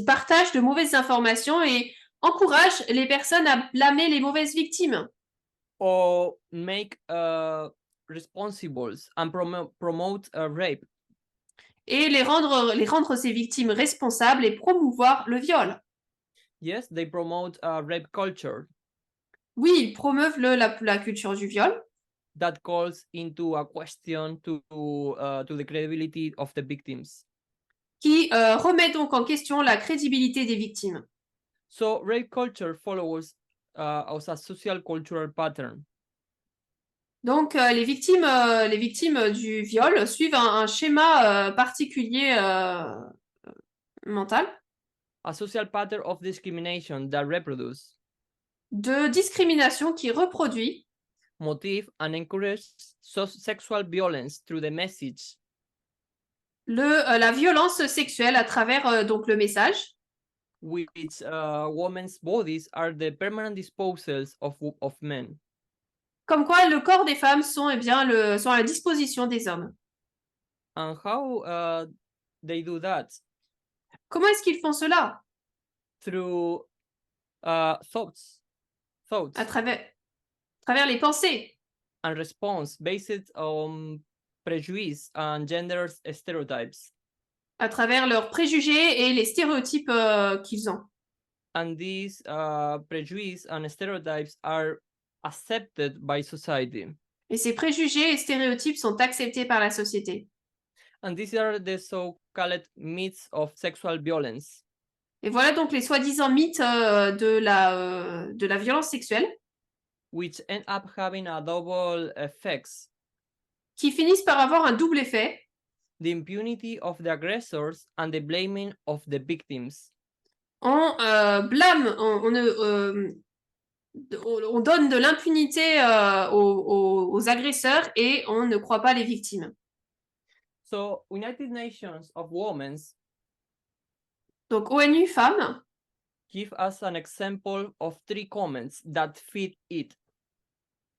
partagent de mauvaises informations et encouragent les personnes à blâmer les mauvaises victimes. Or make responsibles and promote rape. Et les rendre ces victimes responsables et promouvoir le viol. Yes, they promote rape culture Oui, ils promeuvent la culture du viol, that calls into a question to the credibility of the victims. qui remet donc en question la crédibilité des victimes. So rape culture follows as a social cultural pattern. Donc les victimes du viol suivent un schéma particulier mental A social pattern of discrimination that reproduces, de discrimination qui reproduit, motive, and encourages sexual violence through the message, la violence sexuelle à travers donc le message, which women's bodies are the permanent disposals of men. comme quoi le corps des femmes sont à la disposition des hommes. And how they do that? Comment est-ce qu'ils font cela? Through thoughts À travers les pensées and response based on prejudice and gender stereotypes. à travers leurs préjugés et les stéréotypes qu'ils ont. And these prejudice and stereotypes are accepted by society. Et ces préjugés et stéréotypes sont acceptés par la société. And these are the so-called myths of sexual violence. Et voilà donc les soi-disant mythes de la violence sexuelle, which end up having a double effects. qui finissent par avoir un double effet. The impunity of the aggressors and the blaming of the victims. On blâme, on donne de l'impunité aux agresseurs et on ne croit pas les victimes. So United Nations of Women's Donc ONU Femmes give us an example of 3 comments that fit it.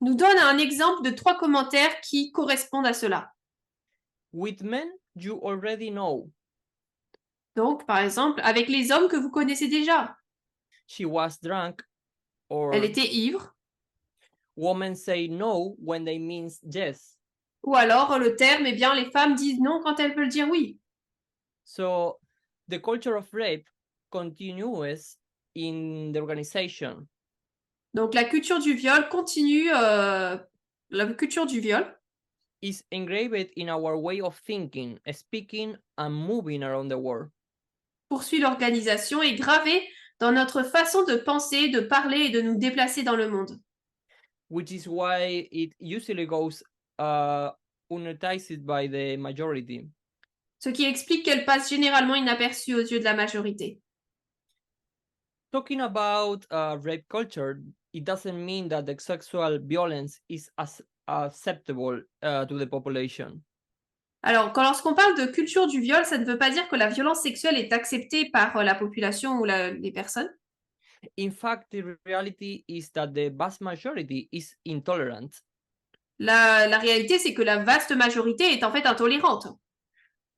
nous donne un exemple de 3 commentaires qui correspondent à cela. With men, you already know. Donc, par exemple, avec les hommes que vous connaissez déjà. She was drunk, or Elle était ivre. women say no when they mean yes. Ou alors, le terme, eh bien, les femmes disent non quand elles veulent dire oui. So the culture of rape continues in the organization. Donc, la culture du viol continue, la culture du viol Is engraved in our way of thinking, speaking, and moving around the world. poursuit l'organisation et gravée dans notre façon de penser, de parler et de nous déplacer dans le monde. Which is why it usually goes unnoticed by the majority. Ce qui explique qu'elle passe généralement inaperçue aux yeux de la majorité. Talking about rape culture, it doesn't mean that the sexual violence is acceptable to the population. Alors, lorsqu'on parle de culture du viol, ça ne veut pas dire que la violence sexuelle est acceptée par la population ou les personnes. In fact, the reality is that the vast majority is intolerant. La réalité, c'est que la vaste majorité est en fait intolérante.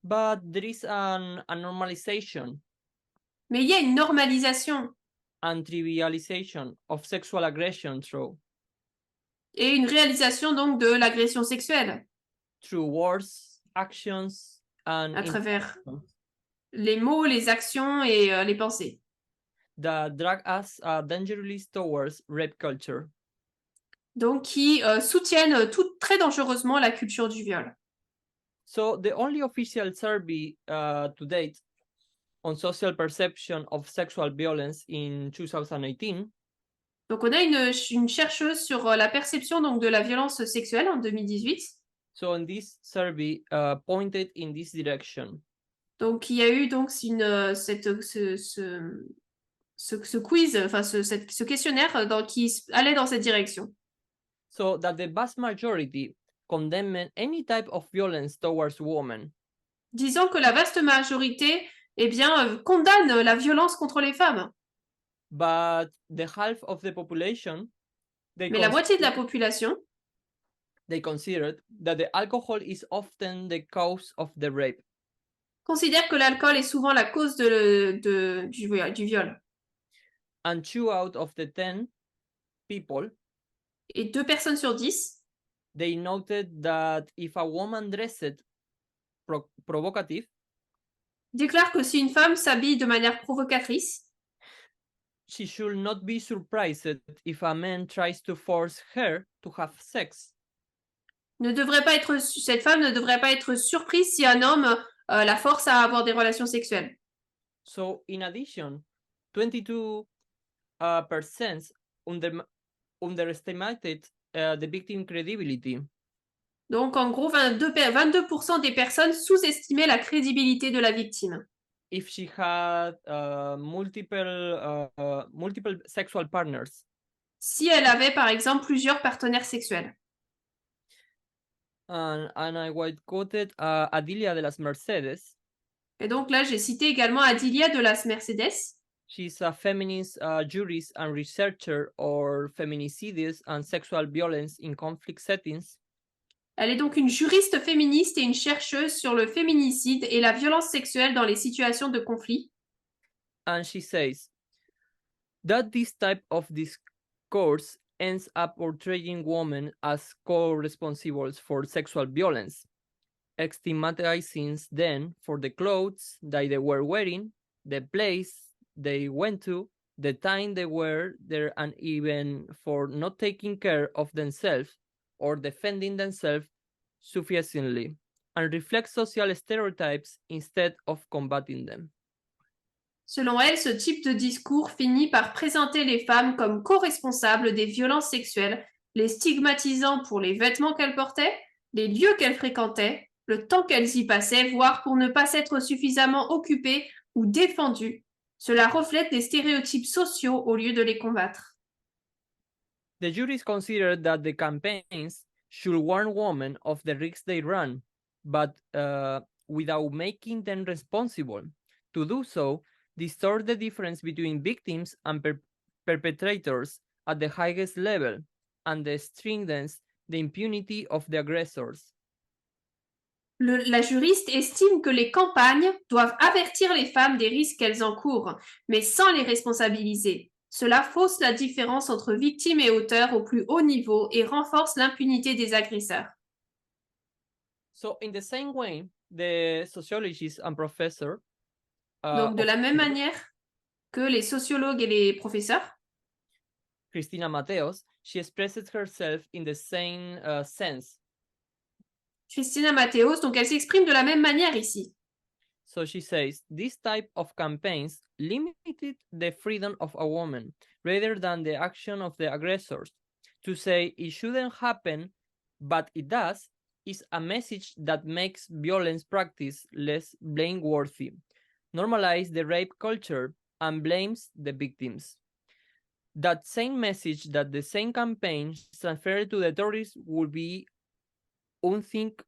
But there is a normalization Mais il y a une normalisation and trivialization of sexual aggression et une réalisation donc de l'agression sexuelle through words, actions, and à travers intentions les mots, les actions et les pensées. that drag us dangerously towards rape culture. Donc qui soutiennent très dangereusement la culture du viol. So the only official survey to date on social perception of sexual violence in 2018 Donc on a une chercheuse sur la perception donc de la violence sexuelle en 2018. so in this survey pointed in this direction. Donc il y a eu donc ce quiz, enfin ce questionnaire qui allait dans cette direction. So that the vast majority condemn any type of violence towards women. Disons que la vaste majorité eh bien, condamne la violence contre les femmes. But the half of the population, Mais la moitié de la population, they considered that the alcohol is often the cause of the rape. considère que l'alcool est souvent la cause du viol. And 2 out of the 10 people, Et 2 personnes sur 10, they noted that if a woman dressed provocative, déclarent que si une femme s'habille de manière provocatrice, she should not be surprised if a man tries to force her to have sex. cette femme ne devrait pas être surprise si un homme la force à avoir des relations sexuelles. So in addition, 22% underestimated the victim credibility. Donc en gros, 22% des personnes sous-estimaient la crédibilité de la victime. If she had multiple sexual partners. Si elle avait par exemple plusieurs partenaires sexuels. And I quoted Adilia de las Mercedes. Et donc là, j'ai cité également Adilia de las Mercedes. She's a feminist jurist and researcher on feminicides and sexual violence in conflict settings. Elle est donc une juriste féministe et une chercheuse sur le féminicide et la violence sexuelle dans les situations de conflit. And she says that this type of discourse ends up portraying women as co-responsible for sexual violence, stigmatizing them for the clothes that they were wearing, the place they went to, the time they were there, and even for not taking care of themselves or defending themselves sufficiently, and reflect social stereotypes instead of combating them. Selon elle, ce type de discours finit par présenter les femmes comme co-responsables des violences sexuelles, les stigmatisant pour les vêtements qu'elles portaient, les lieux qu'elles fréquentaient, le temps qu'elles y passaient, voire pour ne pas s'être suffisamment occupées ou défendues. Cela reflète des stéréotypes sociaux au lieu de les combattre. The juries considered that the campaigns should warn women of the risks they run, but without making them responsible. To do so distort the difference between victims and perpetrators at the highest level, and strengthens the impunity of the aggressors. La juriste estime que les campagnes doivent avertir les femmes des risques qu'elles encourent, mais sans les responsabiliser. Cela fausse la différence entre victime et auteur au plus haut niveau et renforce l'impunité des agresseurs. So, in the same way, the sociologist and professor Donc, de la même manière que les sociologues et les professeurs, Cristina Mateos, she expresses herself in the same sense. Cristina Mateos, donc elle s'exprime de la même manière ici. So she says, this type of campaigns limited the freedom of a woman rather than the action of the aggressors. To say it shouldn't happen, but it does, is a message that makes violence practice less blameworthy, normalize the rape culture, and blames the victims. That same message that the same campaign transferred to the tourists would be unthinkable,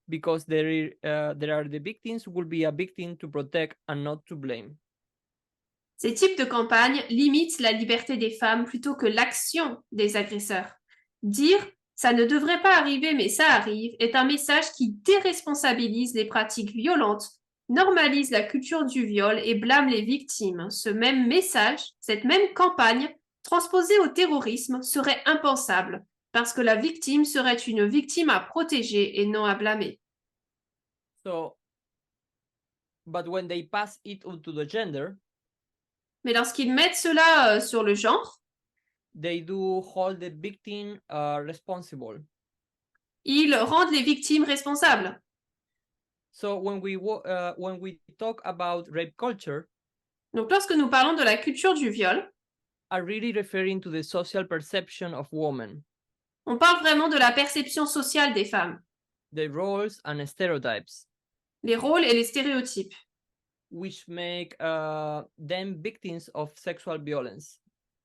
because there are the victims will be a victim to protect and not to blame. Ces types de campagnes limitent la liberté des femmes plutôt que l'action des agresseurs. Dire « ça ne devrait pas arriver mais ça arrive » est un message qui déresponsabilise les pratiques violentes, normalise la culture du viol et blâme les victimes. Ce même message, cette même campagne, transposée au terrorisme, serait impensable parce que la victime serait une victime à protéger et non à blâmer. So, but when they pass it onto the gender, mais lorsqu'ils mettent cela sur le genre, they do hold the victim responsible. Ils rendent les victimes responsables. So when we talk about rape culture, donc lorsque nous parlons de la culture du viol, are really referring to the social perception of women. On parle vraiment de la perception sociale des femmes. The roles and stereotypes. Les rôles et les stéréotypes. Which make them victims of sexual violence.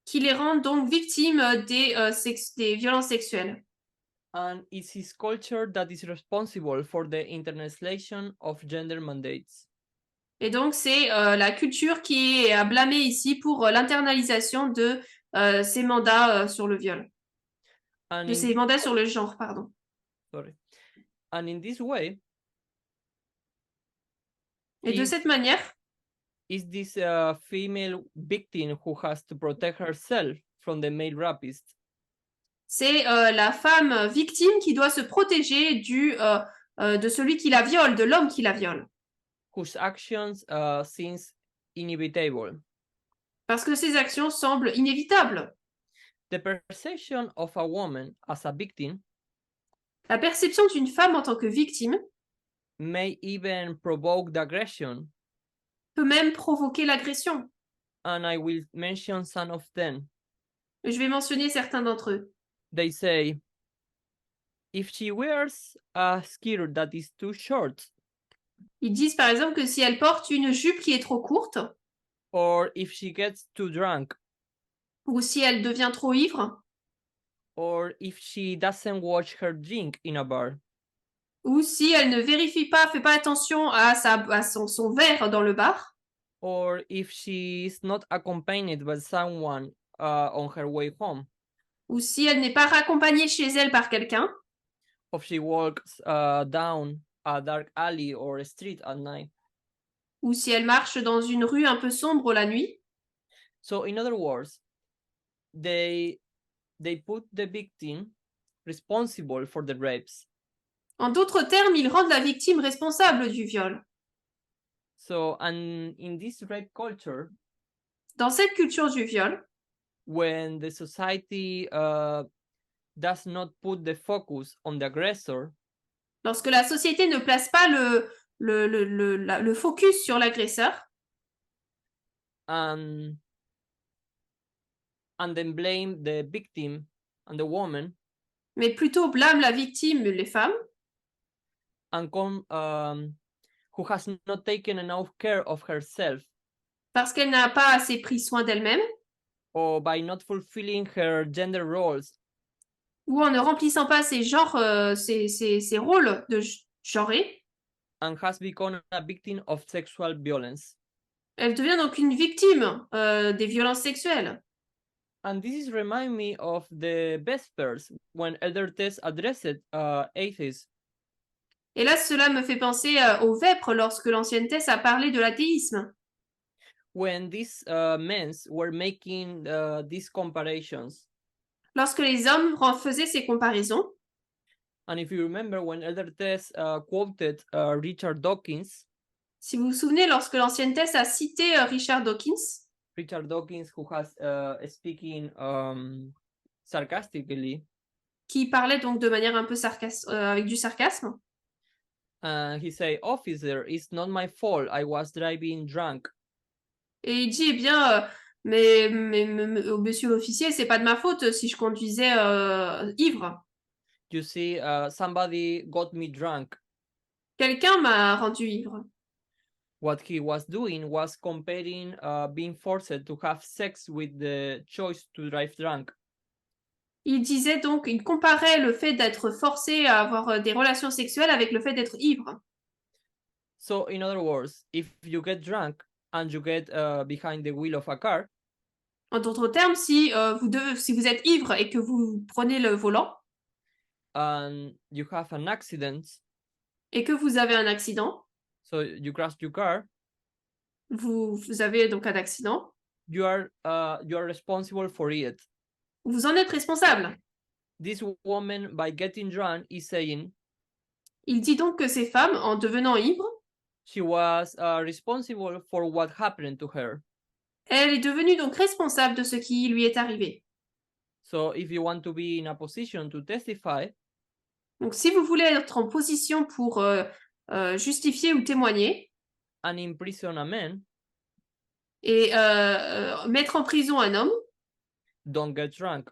Qui les rendent donc victimes des violences sexuelles. And it's his culture that is responsible for the internationalization of gender mandates. Et donc c'est la culture qui est à blâmer ici pour l'internalisation de ces mandats sur le viol. Ces mandats sur le genre, pardon. Sorry. And in this way, et de cette manière, is this female victim who has to protect herself from the male rapist. C'est la femme victime qui doit se protéger de celui qui la viole, de l'homme qui la viole. Whose actions seems inevitable. Parce que ses actions semblent inévitables. The perception of a woman as a victim. La perception d'une femme en tant que victime may even provoke the aggression. Peut même provoquer l'agression. And I will mention some of them. Je vais mentionner certains d'entre eux. They say, if she wears a skirt that is too short. Ils disent par exemple que si elle porte une jupe qui est trop courte. Or if she gets too drunk. Ou si elle devient trop ivre. Or if she doesn't watch her drink in a bar. Ou si elle ne vérifie pas, fait pas attention à son verre dans le bar. Or if she is not accompanied by someone on her way home. Ou si elle n'est pas raccompagnée chez elle par quelqu'un. Or she walks down a dark alley or a street at night. Ou si elle marche dans une rue un peu sombre la nuit. So in other words, they put the victim responsible for the rapes. En d'autres termes, ils rendent la victime responsable du viol. So, and in this rape culture, dans cette culture du viol, when the society does not put the focus on the aggressor, lorsque la société ne place pas le focus sur l'agresseur, and then blame the victim and the woman, mais plutôt blâme la victime, les femmes, and who has not taken enough care of herself, parce qu'elle n'a pas assez pris soin d'elle-même, or by not fulfilling her gender roles, ou en ne remplissant pas ses ses rôles de genrés. and has become a victim of sexual violence. Elle devient donc une victime des violences sexuelles. And this is remind me of the Vespers when Elder Tess addressed atheists. Et là, cela me fait penser aux Vêpres lorsque l'ancienne Thèse a parlé de l'athéisme. When these men were making these comparisons. Lorsque les hommes faisaient ces comparaisons, And if you remember when Elder Tess quoted Richard Dawkins, si vous vous souvenez, lorsque l'ancienne Thèse a cité Richard Dawkins, who has speaking sarcastically, qui parlait donc de manière un peu avec du sarcasme, he say, "Officer, it's not my fault. I was driving drunk." et il dit, eh bien, monsieur l'officier, c'est pas de ma faute si je conduisais ivre. You see, somebody got me drunk. Quelqu'un m'a rendu ivre. What he was doing was comparing being forced to have sex with the choice to drive drunk. Il disait donc, il comparait le fait d'être forcé à avoir des relations sexuelles avec le fait d'être ivre. So, in other words, if you get drunk and you get behind the wheel of a car, En d'autres termes, si vous êtes ivre et que vous prenez le volant and you have an accident, et que vous avez un accident, so you crash your car, vous avez donc un accident, you are responsible for it. vous en êtes responsable. This woman, by getting drunk, is saying Il dit donc que ces femmes, en devenant ivres, she was responsible for what happened to her. elle est devenue donc responsable de ce qui lui est arrivé. So if you want to be in a position to testify, donc si vous voulez être en position pour justifier ou témoigner and imprison a man, et mettre en prison un homme, don't get drunk.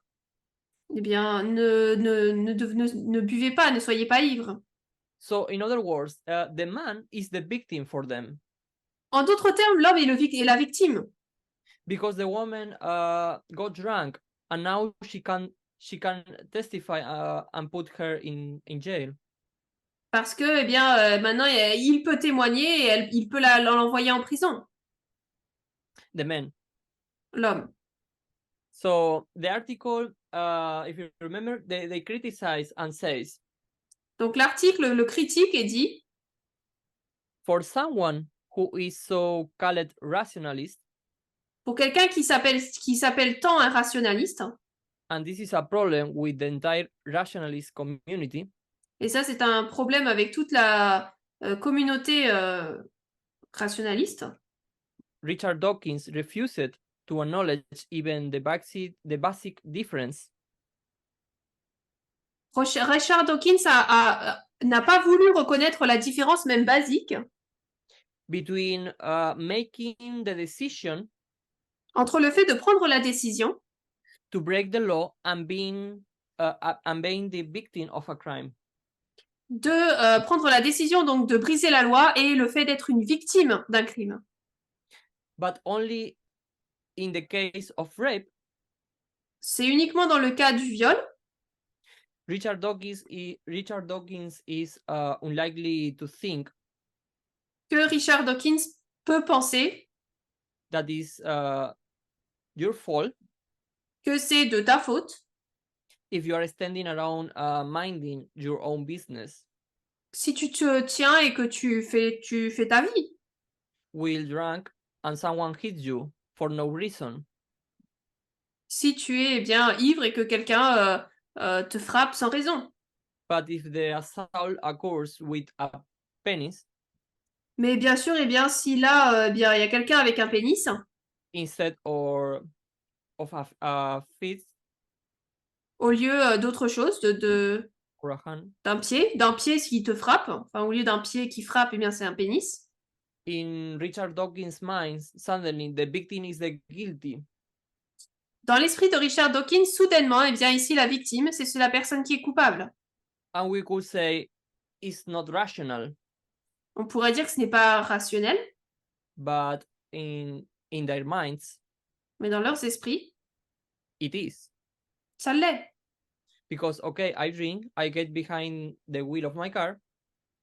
eh bien, ne buvez pas, ne soyez pas ivre. So in other words, the man is the victim for them. En d'autres termes, l'homme est la victime. Because the woman got drunk and now she can testify and put her in jail. Parce que, eh bien, maintenant, il peut témoigner et il peut l'envoyer en prison. The man. L'homme. So the article, if you remember, they criticize and says. Donc l'article le critique et dit. For someone who is so called rationalist. Pour quelqu'un qui s'appelle tant un rationaliste. And this is a problem with the entire rationalist community. Et ça, c'est un problème avec toute la communauté rationaliste. Richard Dawkins refused to acknowledge even the basic difference. Richard Dawkins n'a pas voulu reconnaître la différence même basique between making the decision entre le fait de prendre la décision to break the law and being the victim of a crime. De prendre la décision donc de briser la loi et le fait d'être une victime d'un crime. But only in the case of rape. C'est uniquement dans le cas du viol. Richard Dawkins is unlikely to think que Richard Dawkins peut penser that is your fault que c'est de ta faute if you are standing around minding your own business. Si tu te tiens et que tu fais ta vie. While drunk and someone hits you for no reason. Si tu es bien ivre et que quelqu'un te frappe sans raison. But if the assault occurs with a penis. Mais bien sûr, eh bien, si là, bien, il y a quelqu'un avec un pénis. Instead of a fist. Au lieu d'autre chose, d'un pied qui te frappe. Enfin, au lieu d'un pied qui frappe, eh bien, c'est un pénis. In Richard Dawkins' mind, suddenly the victim is the guilty. Dans l'esprit de Richard Dawkins, soudainement, eh bien, ici, la victime, c'est la personne qui est coupable. And we could say it's not rational. On pourrait dire que ce n'est pas rationnel. But in their minds. Mais dans leurs esprits. It is. Ça l'est. Because, okay, I drink, I get behind the wheel of my car,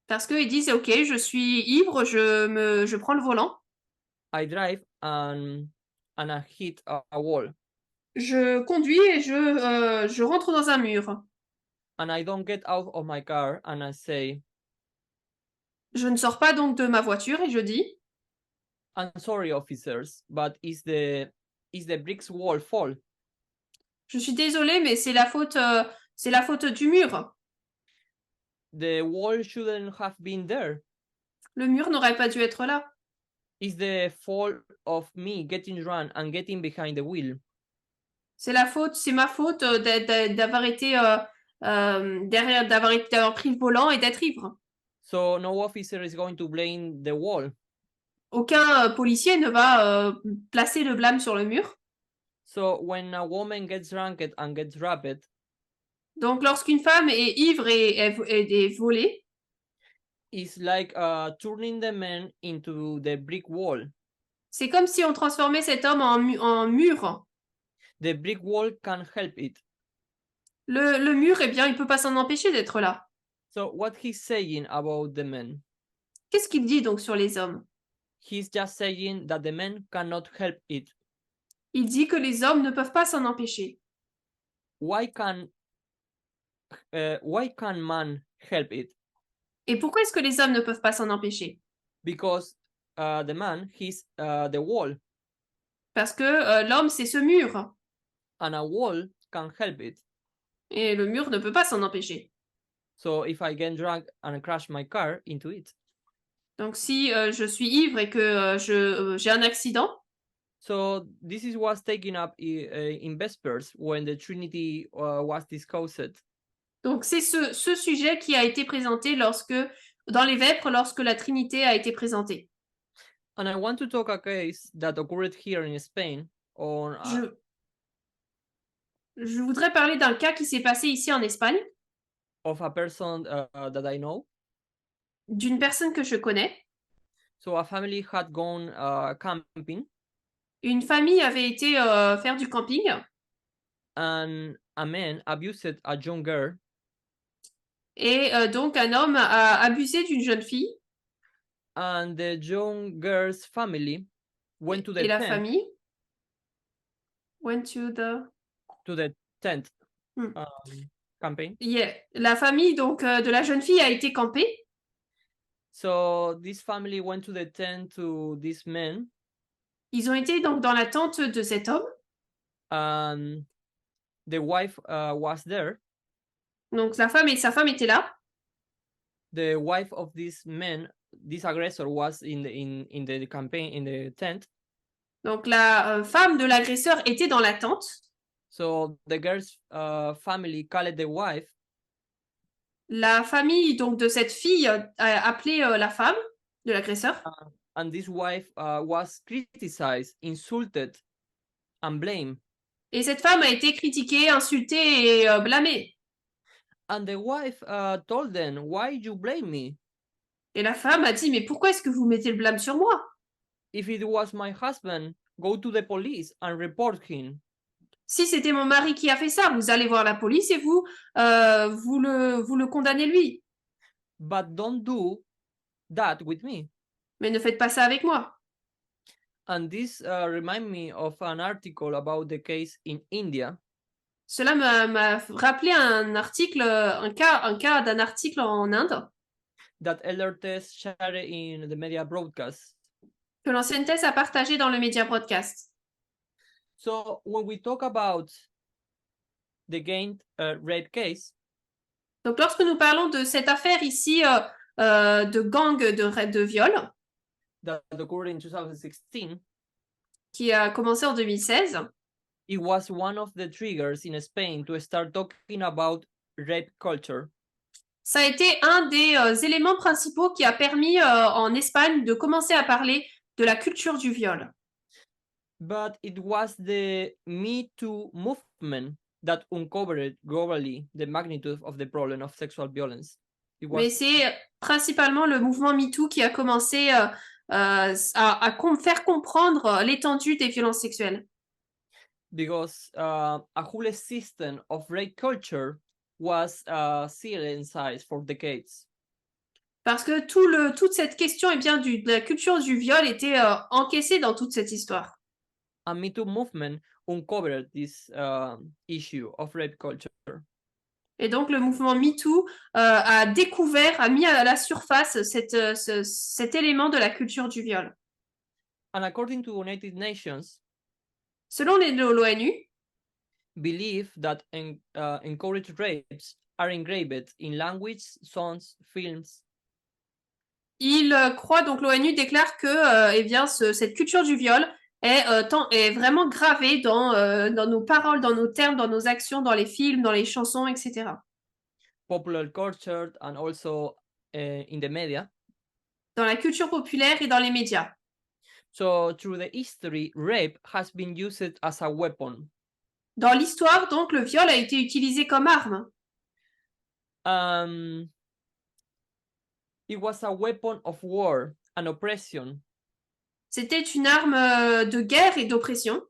Parce qu'ils disent, OK, je suis ivre, je prends le volant, I drive, and I hit a wall, je conduis et je rentre dans un mur. and I don't get out of my car, and I say, Je ne sors pas donc de ma voiture et je dis, I'm sorry, officers, but is the bricks wall fault? je suis désolée, mais c'est la faute du mur. The wall shouldn't have been there. Le mur n'aurait pas dû être là. It's the fault of me getting drunk and getting behind the wheel. C'est ma faute d'avoir été d'avoir pris le volant et d'être ivre. So no officer is going to blame the wall. Aucun policier ne va placer le blâme sur le mur. So when a woman gets drunk and gets raped, Donc, lorsqu'une femme est ivre et est volée, it's like turning the man into the brick wall. c'est comme si on transformait cet homme en mur. The brick wall can't help it. Le mur, eh bien, il ne peut pas s'en empêcher d'être là. So what he's saying about the men, Qu'est-ce qu'il dit donc sur les hommes? he's just saying that the men cannot help it. Il dit que les hommes ne peuvent pas s'en empêcher. Why can man help it? Et pourquoi est-ce que les hommes ne peuvent pas s'en empêcher? Because the man, he's the wall, Parce que l'homme, c'est ce mur. and a wall can help it. Et le mur ne peut pas s'en empêcher. So if I get drunk and crash my car into it, Donc, si je suis ivre et que j'ai un accident, so this is what's taken up in Vespers when the Trinity was discussed. donc c'est ce sujet qui a été présenté dans les Vêpres lorsque la Trinité a été présentée. And I want to talk a case that occurred here in Spain on Je voudrais parler d'un cas qui s'est passé ici en Espagne, of a person that I know. d'une personne que je connais. So a family had gone camping, Une famille avait été faire du camping and a man abused a young girl, et donc un homme a abusé d'une jeune fille and the young girl's family went to et the la tent famille went to the Hmm. campaign. Yeah. La famille donc de la jeune fille a été campée. So this family went to the tent to this man, Ils ont été donc dans la tente de cet homme. and the wife was there. Donc sa femme étaient là. The wife of this man, this aggressor, was in the campaign, in the tent. Donc la femme de l'agresseur était dans la tente. So the girl's family called the wife, La famille donc de cette fille a appelé la femme de l'agresseur. and this wife was criticized, insulted, and blamed. Et cette femme a été critiquée, insultée et blâmée. And the wife told them, "Why you blame me? Et la femme a dit, mais pourquoi est-ce que vous mettez le blâme sur moi? If it was my husband, go to the police and report him." Si c'était mon mari qui a fait ça, vous allez voir la police et vous le condamnez lui. But don't do that with me. Mais ne faites pas ça avec moi. And this remind me of an article about the case in India. Cela m'a rappelé un cas d'un article en Inde That Elder Tess shared in the media broadcast. que l'ancienne thèse a partagé dans le média broadcast. So when we talk about the Gained Red case, donc lorsque nous parlons de cette affaire ici de gang de viol that occurred in 2016, qui a commencé en 2016, it was one of the triggers in Spain to start talking about rape culture. ça a été un des éléments principaux qui a permis en Espagne de commencer à parler de la culture du viol. But it was the Me Too movement that uncovered globally the magnitude of the problem of sexual violence. Mais c'est principalement le mouvement MeToo qui a commencé à faire comprendre l'étendue des violences sexuelles. because a whole system of rape culture was silenced for decades. Parce que toute cette question de la culture du viol était encaissée dans toute cette histoire. A Me Too movement uncovered this issue of rape culture. Et donc, le mouvement MeToo a mis à la surface cet élément de la culture du viol. And according to United Nations, Selon l'ONU, believe that encouraged rapes are engraved in language, songs, films. l'ONU déclare que cette culture du viol est vraiment gravée dans nos paroles, dans nos termes, dans nos actions, dans les films, dans les chansons, etc. Popular culture and also in the media. Dans la culture populaire et dans les médias. So through the history, rape has been used as a weapon. Dans l'histoire, donc, le viol a été utilisé comme arme. It was a weapon of war and oppression. C'était une arme de guerre et d'oppression.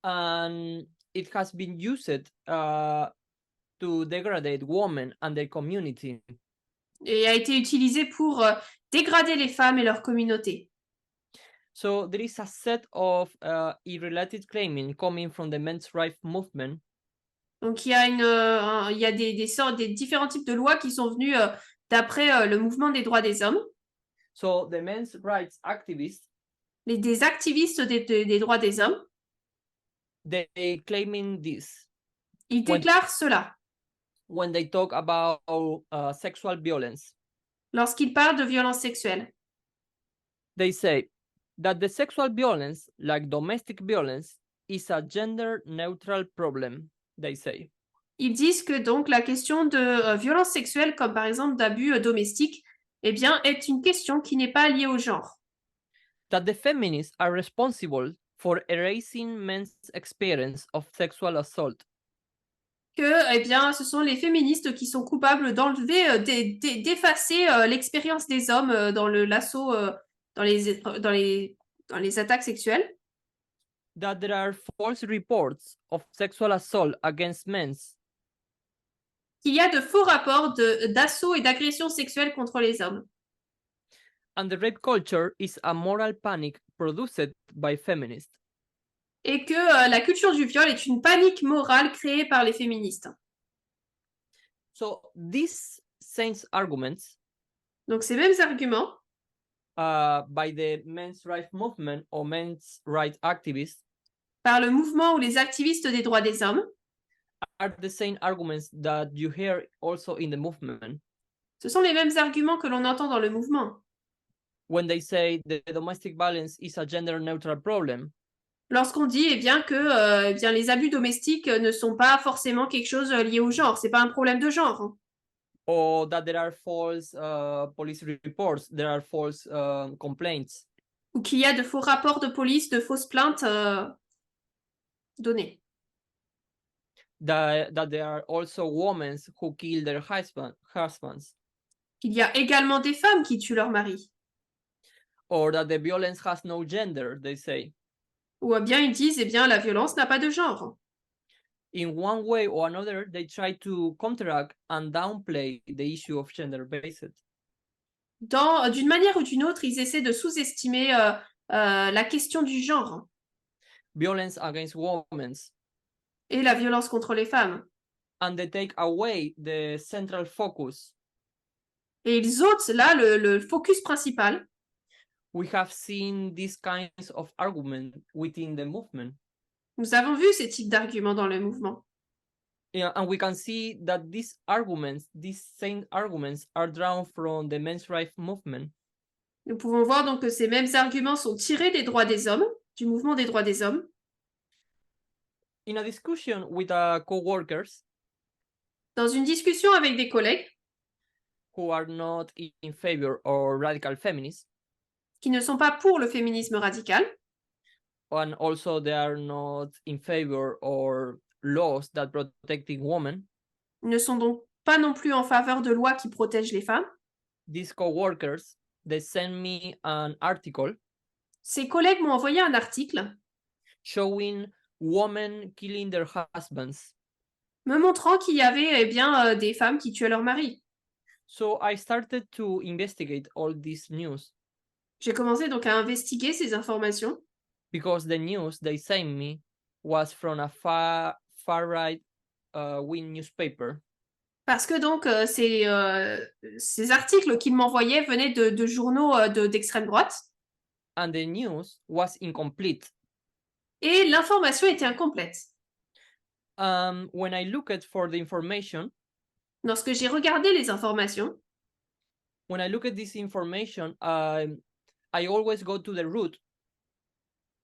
And it has been used to degrade women and their community. Et a été utilisé pour dégrader les femmes et leur communauté. So there is a set of irrelated claiming coming from the men's rights movement. Donc il y a des différents types de lois qui sont venues d'après le mouvement des droits des hommes. So the men's rights activists, des activistes des droits des hommes, they claiming this ils déclarent cela when they talk about sexual violence. lorsqu'ils parlent de violences sexuelles. They say that the sexual violence, like domestic violence, is a gender-neutral problem, they say. Ils disent que donc la question de violences sexuelles, comme par exemple d'abus domestiques, eh bien, est une question qui n'est pas liée au genre. That the feminists are responsible for erasing men's experience of sexual assault. Que, eh bien, ce sont les féministes qui sont coupables d'enlever, d'effacer l'expérience des hommes dans l'assaut, dans les attaques sexuelles. That there are false reports of sexual assault against men. Qu'il y a de faux rapports d'assaut et d'agression sexuelle contre les hommes. And the rape culture is a moral panic produced by feminists. Et que la culture du viol est une panique morale créée par les féministes. So these same arguments, donc ces mêmes arguments, by the men's rights movement or men's rights activists, par le mouvement ou les activistes des droits des hommes, are the same arguments that you hear also in the movement. Ce sont les mêmes arguments que l'on entend dans le mouvement. When they say the domestic violence is a gender-neutral problem. Lorsqu'on dit que les abus domestiques ne sont pas forcément quelque chose lié au genre, c'est pas un problème de genre. Or that there are false police reports, there are false complaints. Ou qu'il y a de faux rapports de police, de fausses plaintes données. That there are also women who kill their husbands. Il y a également des femmes qui tuent leur mari. Or that the violence has no gender, they say. Ou bien ils disent, la violence n'a pas de genre. In one way or another, they try to counteract and downplay the issue of gender-based. D'une manière ou d'une autre, ils essaient de sous-estimer la question du genre. Violence against women. Et la violence contre les femmes. And they take away the central focus. Et ils ôtent là le focus principal. We have seen these kinds of arguments within the movement. Nous avons vu ces types d'arguments dans le mouvement. Yeah, and we can see that these same arguments are drawn from the men's rights movement. Nous pouvons voir donc que ces mêmes arguments sont tirés des droits des hommes, du mouvement des droits des hommes. In a discussion with co-workers, dans une discussion avec des collègues who are not in favor or radical feminists, qui ne sont pas pour le féminisme radical, and also they are not in favor or laws that protecting women, ne sont donc pas non plus en faveur de lois qui protègent les femmes. These co-workers, they send me an article. Ces collègues m'ont envoyé un article showing women killing their husbands. me montrant qu'il y avait eh bien, des femmes qui tuaient leur mari. So I started to investigate all this news J'ai commencé donc à investiguer ces informations because the news they sent me was from a far right wing newspaper. parce que donc ces articles qu'ils m'envoyaient venaient de journaux d'extrême droite And the news was incomplete. et l'information était incomplète. When I looked for the information, Lorsque j'ai regardé les informations, when I look at this information, I always go to the root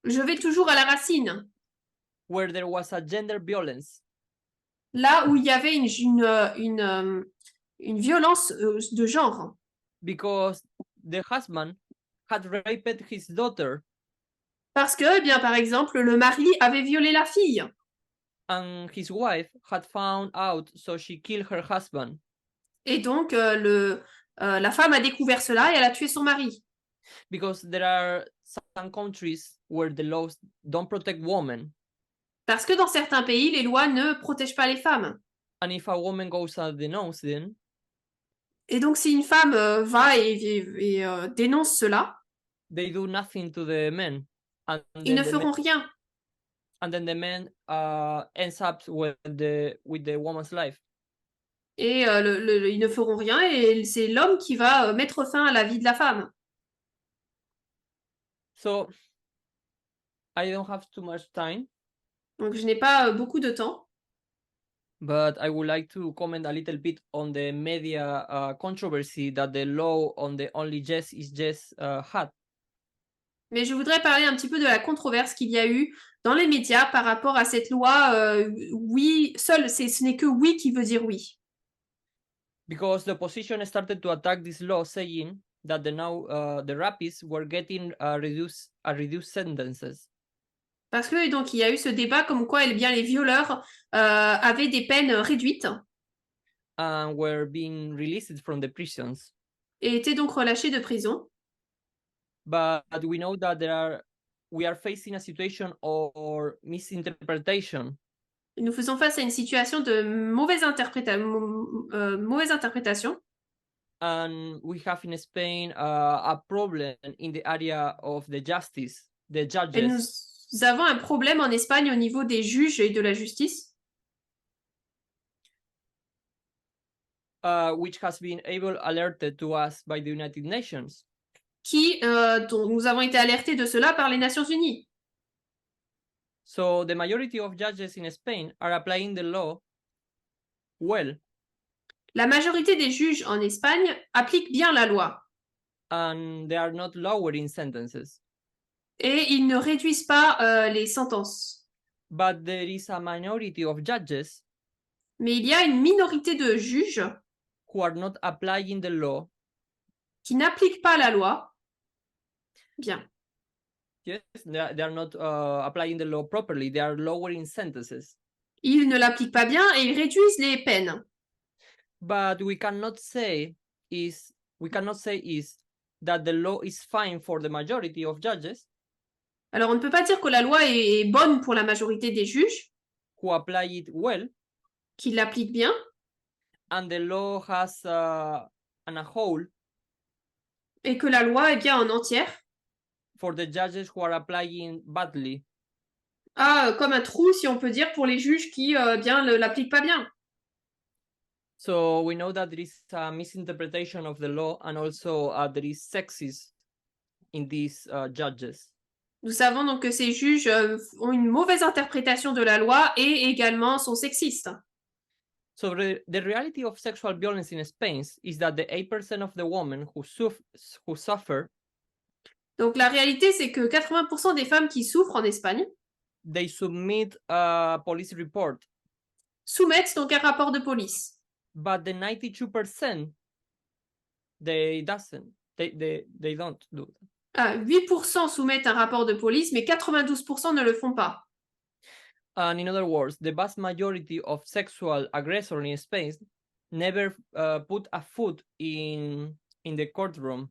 je vais toujours à la racine, where there was a gender violence. là où il y avait une violence de genre. Because the husband had raped his daughter Parce que, eh bien, par exemple, le mari avait violé la fille and his wife had found out, so she killed her husband. et donc la femme a découvert cela et elle a tué son mari. Because there are some countries where the laws don't protect women. Parce que dans certains pays, les lois ne protègent pas les femmes. And if a woman goes out the nose, then Et donc, si une femme va et dénonce cela, they do nothing to the men. And ils then ne the feront rien. and then the man ends up with the woman's life. Et ils ne feront rien et c'est l'homme qui va mettre fin à la vie de la femme. So I don't have too much time, Donc, je n'ai pas beaucoup de temps. but I would like to comment a little bit on the media controversy that the law on the only yes is yes had. Mais je voudrais parler un petit peu de la controverse qu'il y a eu dans les médias par rapport à cette loi oui, seul, ce n'est que oui qui veut dire oui. Because the opposition started to attack this law, saying that the rapists were getting reduced sentences. Parce que donc il y a eu ce débat comme quoi eh bien, les violeurs avaient des peines réduites And were being released from the prisons. et étaient donc relâchés de prison. But we know that we are facing a situation or misinterpretation. Nous faisons face à une situation de mauvaise interprétation. And we have in Spain a problem in the area of the justice, the judges. Et nous avons un problème en Espagne au niveau des juges et de la justice. Which has been alerted to us by the United Nations. Dont nous avons été alertés de cela par les Nations Unies. So the majority of judges in Spain are applying the law well. La majorité des juges en Espagne appliquent bien la loi. And they are not lowering sentences. Et ils ne réduisent pas les sentences. But there is a minority of judges. Mais il y a une minorité de juges who are not applying the law. Qui n'appliquent pas la loi. Bien. Yes, they are not applying the law properly. They are lowering sentences. Ils ne l'appliquent pas bien et ils réduisent les peines. But we cannot say is that the law is fine for the majority of judges. Alors on ne peut pas dire que la loi est bonne pour la majorité des juges. Who apply it well. Qui l'appliquent bien. And the law has on a whole. Et que la loi est bien en entière. For the judges who are applying badly. Comme un trou, si on peut dire, pour les juges qui bien ne l'appliquent pas bien. So we know that there is a misinterpretation of the law and also there is sexism in these judges. Nous savons donc que ces juges ont une mauvaise interprétation de la loi et également sont sexistes. So the reality of sexual violence in Spain is that the 8% of the women who suffer. Donc la réalité, c'est que 80% des femmes qui souffrent en Espagne. They submit a police report. Soumettent donc un rapport de police. But the 92%, they don't do that. 8% soumettent un rapport de police, mais 92% ne le font pas. And in other words, the vast majority of sexual aggressors in Spain never put a foot in the courtroom.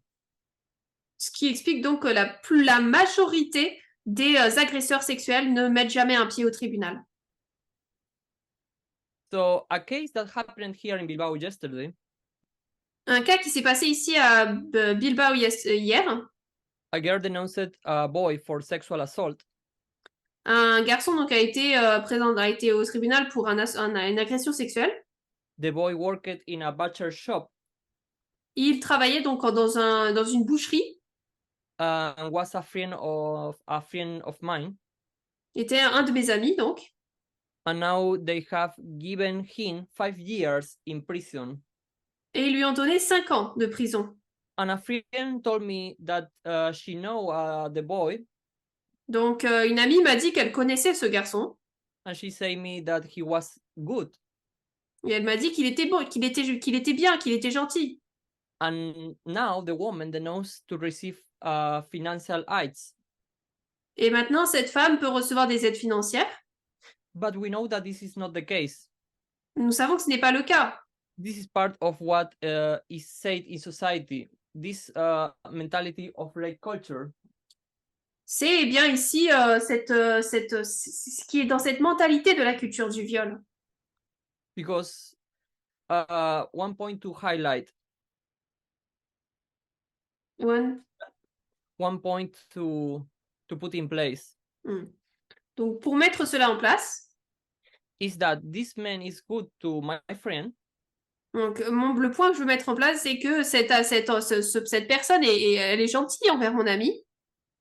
Ce qui explique donc que la majorité des agresseurs sexuels ne mettent jamais un pied au tribunal. So a case that happened here in Bilbao yesterday, Un cas qui s'est passé ici à Bilbao hier, a girl denounced a boy for sexual assault. un garçon donc a été au tribunal pour une agression sexuelle. The boy worked in a butcher shop Il travaillait donc dans une boucherie, and was a friend of mine. était un de mes amis donc. And now they have given him 5 years in prison. Et ils lui ont donné 5 ans de prison. And a friend told me that she know the boy, Donc une amie m'a dit qu'elle connaissait ce garçon. and she said me that he was good. Et elle m'a dit qu'il était bon, qu'il était bien, qu'il était gentil. And now the woman denounced to receive financial aids. Et maintenant, cette femme peut recevoir des aides financières. But we know that this is not the case. Nous savons que ce n'est pas le cas. This is part of what is said in society. This mentality of rape culture. C'est bien ici ce qui est dans cette mentalité de la culture du viol. Because one point to highlight, one point to put in place Donc, pour mettre cela en place, is that this man is good to my friend. donc, le point que je veux mettre en place, c'est que cette personne, elle est gentille envers mon ami.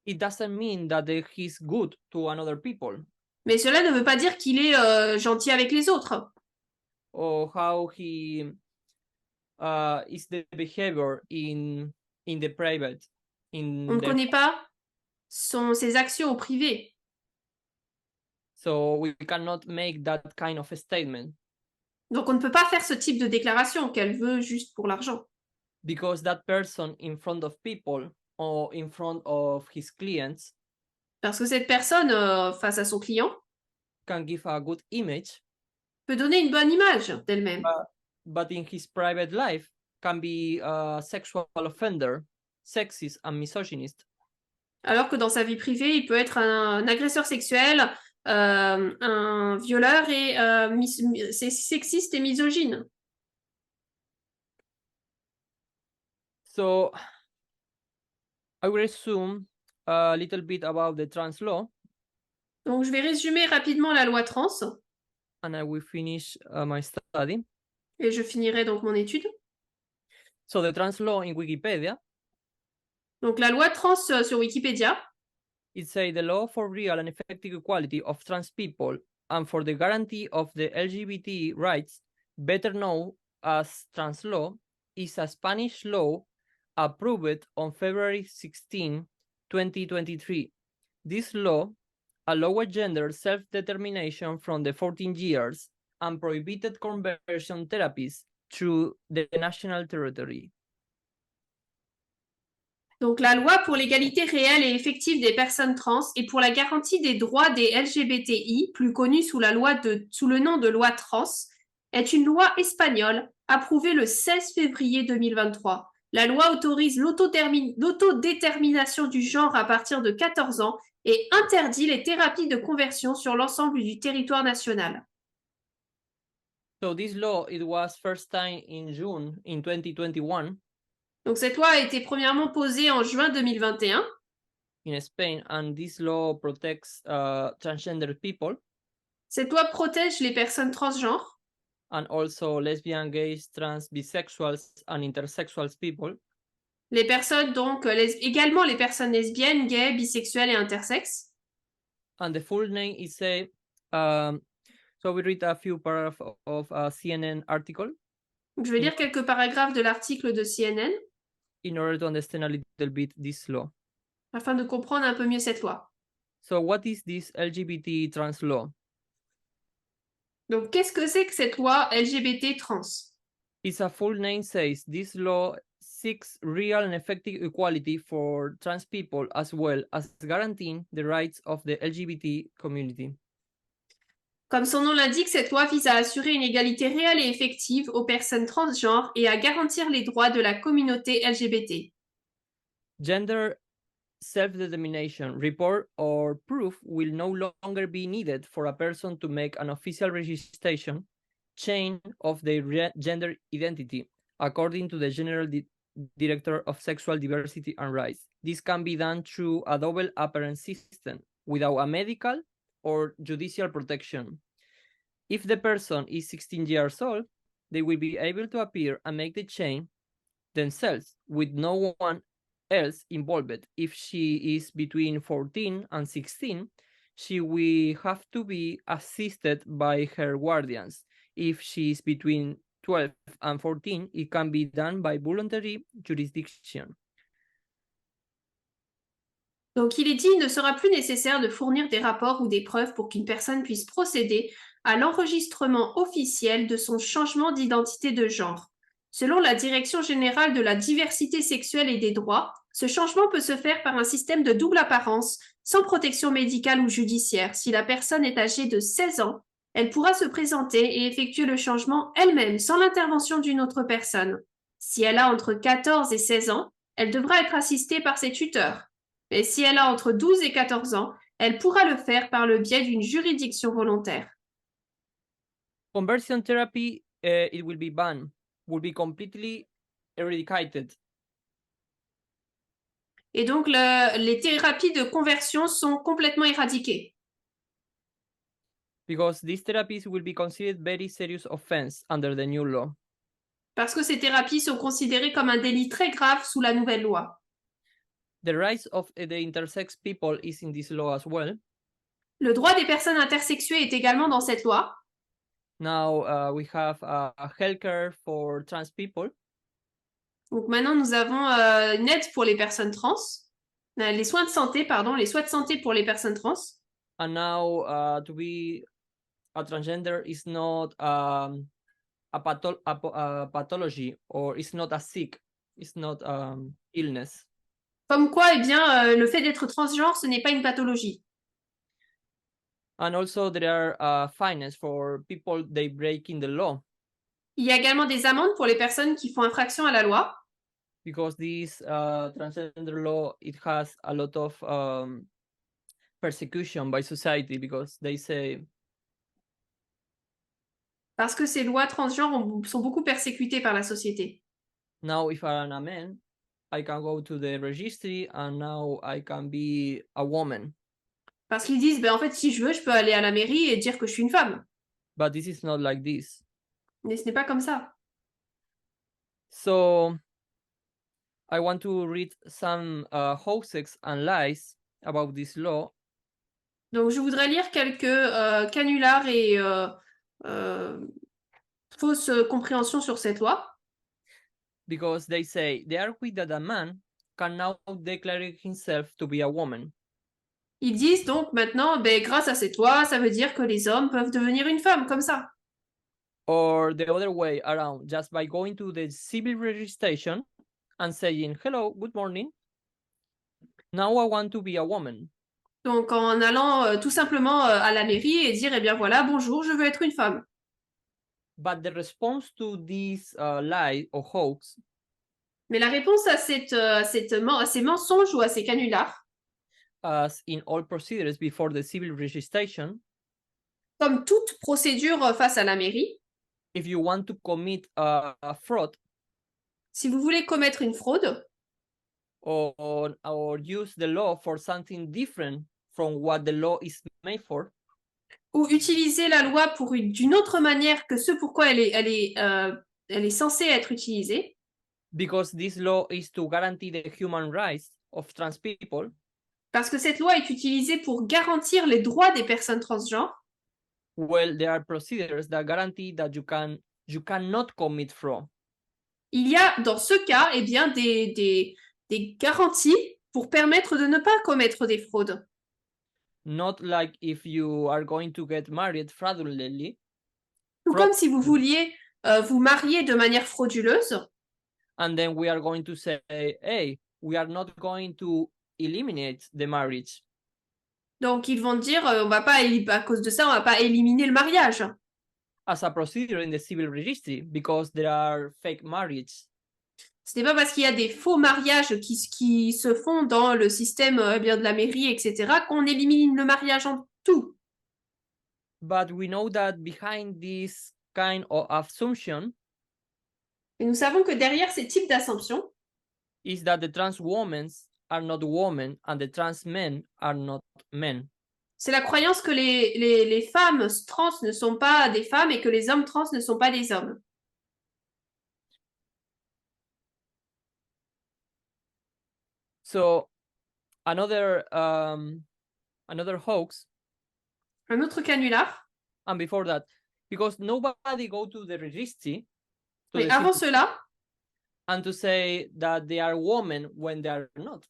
It doesn't mean that he's good to another people. Mais cela ne veut pas dire qu'il est gentil avec les autres. Or how he is the behavior in the private. On ne connaît pas ses actions au privé. So we cannot make that kind of a statement. Donc on ne peut pas faire ce type de déclaration qu'elle veut juste pour l'argent. Because that person in front of people or in front of his clients Parce que cette personne, face à son client, can give a good image, peut donner une bonne image d'elle-même. but in his private life can be a sexual offender, sexist and misogynist. Alors que dans sa vie privée, il peut être un agresseur sexuel, un violeur et sexiste et misogyne. So I will resume a little bit about the trans law. Donc je vais résumer rapidement la loi trans. And I will finish my study. Et je finirai donc mon étude. So the trans law in Wikipedia. Donc la loi trans sur Wikipédia. It says the law for real and effective equality of trans people and for the guarantee of the LGBT rights, better known as trans law, is a Spanish law approved on February 16, 2023. This law allowed gender self-determination from the 14 years and prohibited conversion therapies through the national territory. Donc la loi pour l'égalité réelle et effective des personnes trans et pour la garantie des droits des LGBTI, plus connue sous le nom de loi trans, est une loi espagnole approuvée le 16 février 2023. La loi autorise l'autodétermination du genre à partir de 14 ans et interdit les thérapies de conversion sur l'ensemble du territoire national. So this law, it was first time in June in 2021. Donc cette loi a été premièrement posée en juin 2021. In Spain, and this law protects transgender people. Cette loi protège les personnes transgenres. And also lesbian, gays, trans, bisexuals, and intersexuals people. Les personnes donc également les personnes lesbiennes, gays, bisexuelles et intersexes. And the full name is so we read a few paragraphs of a CNN article. Je vais lire quelques paragraphes de l'article de CNN. In order to understand a little bit this law. Afin de comprendre un peu mieux cette loi. So what is this LGBT trans law? Donc qu'est-ce que c'est que cette loi LGBT trans? Its a full name says this law seeks real and effective equality for trans people as well as guaranteeing the rights of the LGBT community. Comme son nom l'indique, cette loi vise à assurer une égalité réelle et effective aux personnes transgenres et à garantir les droits de la communauté LGBT. Gender self-determination report or proof will no longer be needed for a person to make an official registration change of their gender identity, according to the General Director of Sexual Diversity and Rights. This can be done through a double apparent system without a medical or judicial protection. If the person is 16 years old, they will be able to appear and make the change themselves with no one else involved. If she is between 14 and 16, she will have to be assisted by her guardians. If she is between 12 and 14, it can be done by voluntary jurisdiction. Donc, il est dit, il ne sera plus nécessaire de fournir des rapports ou des preuves pour qu'une personne puisse procéder à l'enregistrement officiel de son changement d'identité de genre. Selon la Direction générale de la diversité sexuelle et des droits, ce changement peut se faire par un système de double apparence, sans protection médicale ou judiciaire. Si la personne est âgée de 16 ans, elle pourra se présenter et effectuer le changement elle-même, sans l'intervention d'une autre personne. Si elle a entre 14 et 16 ans, elle devra être assistée par ses tuteurs. Mais si elle a entre 12 et 14 ans, elle pourra le faire par le biais d'une juridiction volontaire. Conversion therapy, it will be banned, will be completely eradicated. Et donc, les thérapies de conversion sont complètement éradiquées. Because these therapies will be considered very serious offense under the new law. Parce que ces thérapies sont considérées comme un délit très grave sous la nouvelle loi. The rights of the intersex people is in this law as well. Le droit des personnes intersexuées est également dans cette loi. Now we have a healthcare for trans people. Donc maintenant, nous avons une aide pour les personnes trans. Les soins de santé pour les personnes trans. And now to be a transgender is not a pathology, or it's not a sick, it's not illness. Comme quoi, eh bien, le fait d'être transgenre, ce n'est pas une pathologie. And also there are fines for people they breaking the law. Il y a également des amendes pour les personnes qui font infraction à la loi. Because this transgender law, it has a lot of persecution by society, because they say. Parce que ces lois transgenres sont beaucoup persécutées par la société. Now, if I'm a man, I can go to the registry and now I can be a woman. Parce qu'ils disent, ben, en fait, si je veux, je peux aller à la mairie et dire que je suis une femme. But this is not like this. Mais ce n'est pas comme ça. So, I want to read some hoaxes and lies about this law. Donc, je voudrais lire quelques canulars et fausses compréhensions sur cette loi. Because they say they are with that a man can now declare himself to be a woman. Ils disent donc maintenant, ben, grâce à cette loi, ça veut dire que les hommes peuvent devenir une femme, comme ça. Or the other way around, just by going to the civil registration and saying, hello, good morning. Now I want to be a woman. Donc, en allant tout simplement à la mairie et dire, eh bien voilà, bonjour, je veux être une femme. But the response to this lie or hoax. Mais la réponse à ces mensonges ou à ces canulars, as in all procedures before the civil registration, comme toute procédure face à la mairie, if you want to commit a fraud si vous voulez commettre une fraude or use the law for something different from what the law is made for, ou utiliser la loi d'une autre manière que ce pourquoi elle est censée être utilisée, because this law is to guarantee the human rights of trans people, parce que cette loi est utilisée pour garantir les droits des personnes transgenres, well, there are procedures that guarantee that you cannot commit fraud. Il y a dans ce cas, eh bien, des garanties pour permettre de ne pas commettre des fraudes. Not like if you are going to get married fraudulently. Tout comme si vous vouliez vous marier de manière frauduleuse. And then we are going to say, hey, we are not going to eliminate the marriage. Donc ils vont dire, on va pas à cause de ça, on va pas éliminer le mariage. As a procedure in the civil registry, because there are fake marriages. Ce n'est pas parce qu'il y a des faux mariages qui se font dans le système bien de la mairie, etc., qu'on élimine le mariage en tout. But we know that behind this kind of assumption Et nous savons que derrière ces types d'assumptions, is that the trans women are not women and the trans men are not men. c'est la croyance que les femmes trans ne sont pas des femmes et que les hommes trans ne sont pas des hommes. So another hoax, Un autre canular. and before that, because nobody go to the registry to Mais the avant city cela, and to say that they are women when they are not.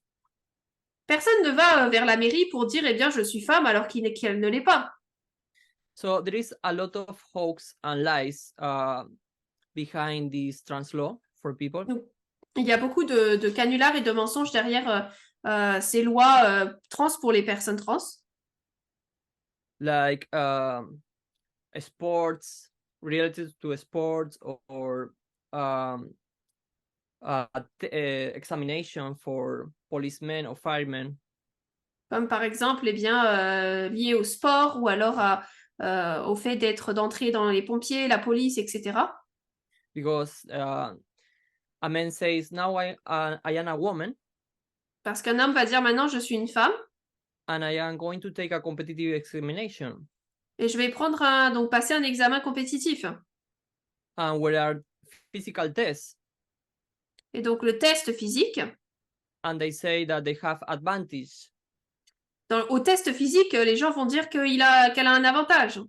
personne ne va vers la mairie pour dire eh bien je suis femme alors qu'elle ne l'est pas. So there is a lot of hoax and lies behind this trans law for people. Donc, il y a beaucoup de canulars et de mensonges derrière ces lois trans pour les personnes trans. Like sports related to sports or examination for policemen or firemen. Comme par exemple eh bien, liées au sport ou alors au fait d'entrer dans les pompiers, la police, etc. Because a man says, now I am a woman Parce qu'un homme va dire maintenant je suis une femme and I am going to take a competitive examination. et je vais donc passer un examen compétitif. And where are physical tests, Et donc le test physique, and they say that they have advantage. au test physique, les gens vont dire qu'elle a un avantage.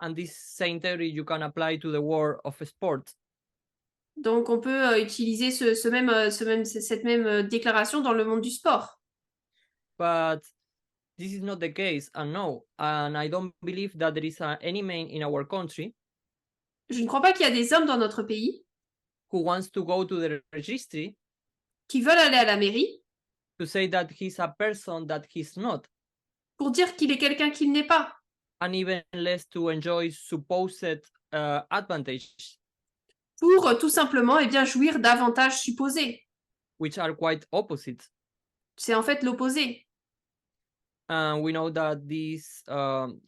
And this same theory you can apply to the world of sport. Donc on peut utiliser cette même déclaration dans le monde du sport. But this is not the case, and no, and I don't believe that there is any man in our country Je ne crois pas qu'il y a des hommes dans notre pays who wants to go to the registry qui veulent aller à la mairie to say that he's a person that he's not, pour dire qu'il est quelqu'un qu'il n'est pas, and even less to enjoy supposed advantages, pour tout simplement eh bien, jouir d'avantages supposés. which are quite opposite. C'est en fait l'opposé. And we know that these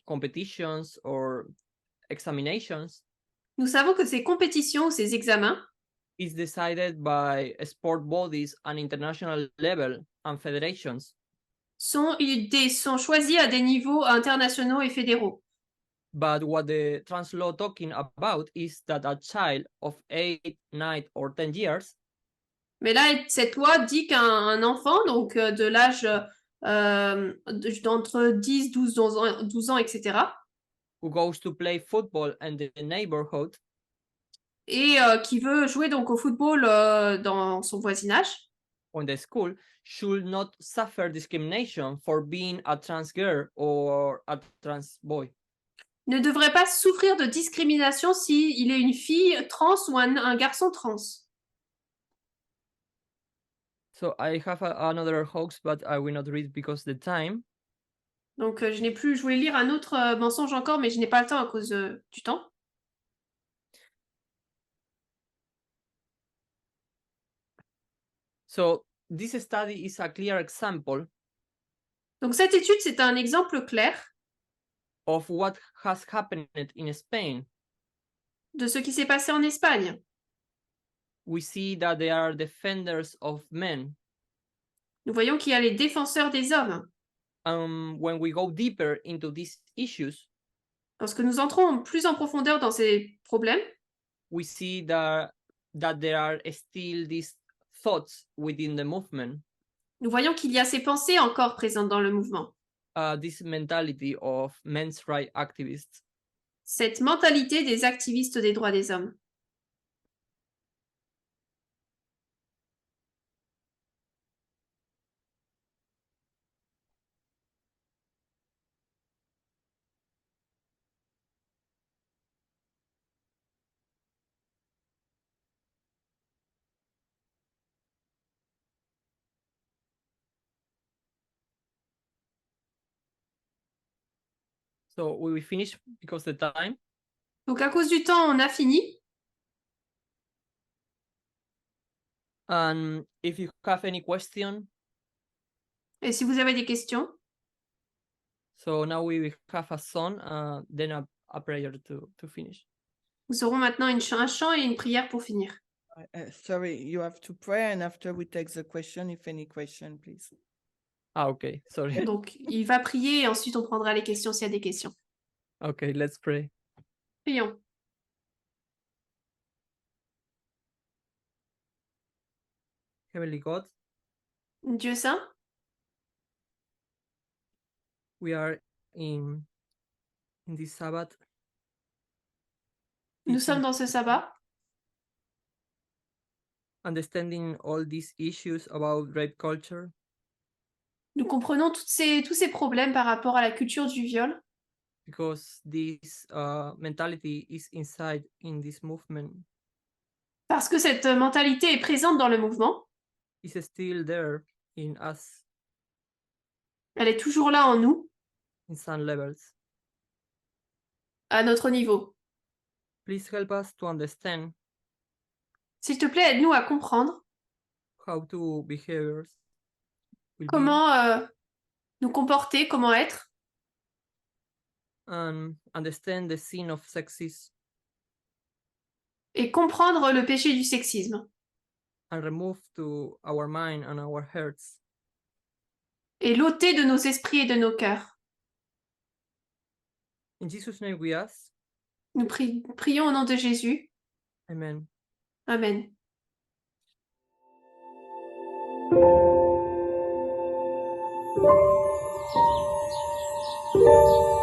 competitions or examinations Nous savons que ces compétitions ou ces examens is decided by sport bodies and international level and federations. sont choisis à des niveaux internationaux et fédéraux. But what the trans law talking about is that a child of 8, 9 or 10 years Mais là, cette loi dit qu'un enfant, donc de l'âge d'entre 10, 12 ans, etc., who goes to play football in the neighborhood et qui veut jouer donc au football dans son voisinage, or in the school should not suffer discrimination for being a trans girl or a trans boy. ne devrait pas souffrir de discrimination s'il est une fille trans ou un garçon trans. So I have another hoax, but I will not read because the time. Donc je voulais lire un autre mensonge encore, mais je n'ai pas le temps à cause du temps. So this study is a clear example Donc cette étude, c'est un exemple clair of what has happened in Spain. de ce qui s'est passé en Espagne. We see that they are defenders of men. Nous voyons qu'il y a les défenseurs des hommes. When we go deeper into these issues, Lorsque nous entrons plus en profondeur dans ces problèmes, we see that there are still these thoughts within the movement, nous voyons qu'il y a ces pensées encore présentes dans le mouvement. this mentality of men's rights activists. Cette mentalité des activistes des droits des hommes. So we will finish because the time. Donc à cause du temps, on a fini. And if you have any question, Et si vous avez des questions, so now we will have a song, then a prayer to finish. nous aurons maintenant un chant et une prière pour finir. Sorry, you have to pray, and after we take the question, if any question, please. Ah, okay, sorry. Donc, il va prier et ensuite on prendra les questions s'il y a des questions. Okay, let's pray. Prions. Heavenly God, Dieu saint, we are in this Sabbath. nous teaching- sommes dans ce sabbat, understanding all these issues about rape culture, nous comprenons tous ces problèmes par rapport à la culture du viol, because this mentality is inside in this movement. parce que cette mentalité est présente dans le mouvement, It's still there in us elle est toujours là en nous, in some levels. à notre niveau. Please help us to understand S'il te plaît, aide-nous à comprendre how to behaviors will be, comment nous comporter, comment être, and understand the sin of sexism et comprendre le péché du sexisme, and remove to our mind and our hearts. et l'ôter de nos esprits et de nos cœurs. In Jesus' name we ask. Nous prions au nom de Jésus. Amen. Amen. Thank you.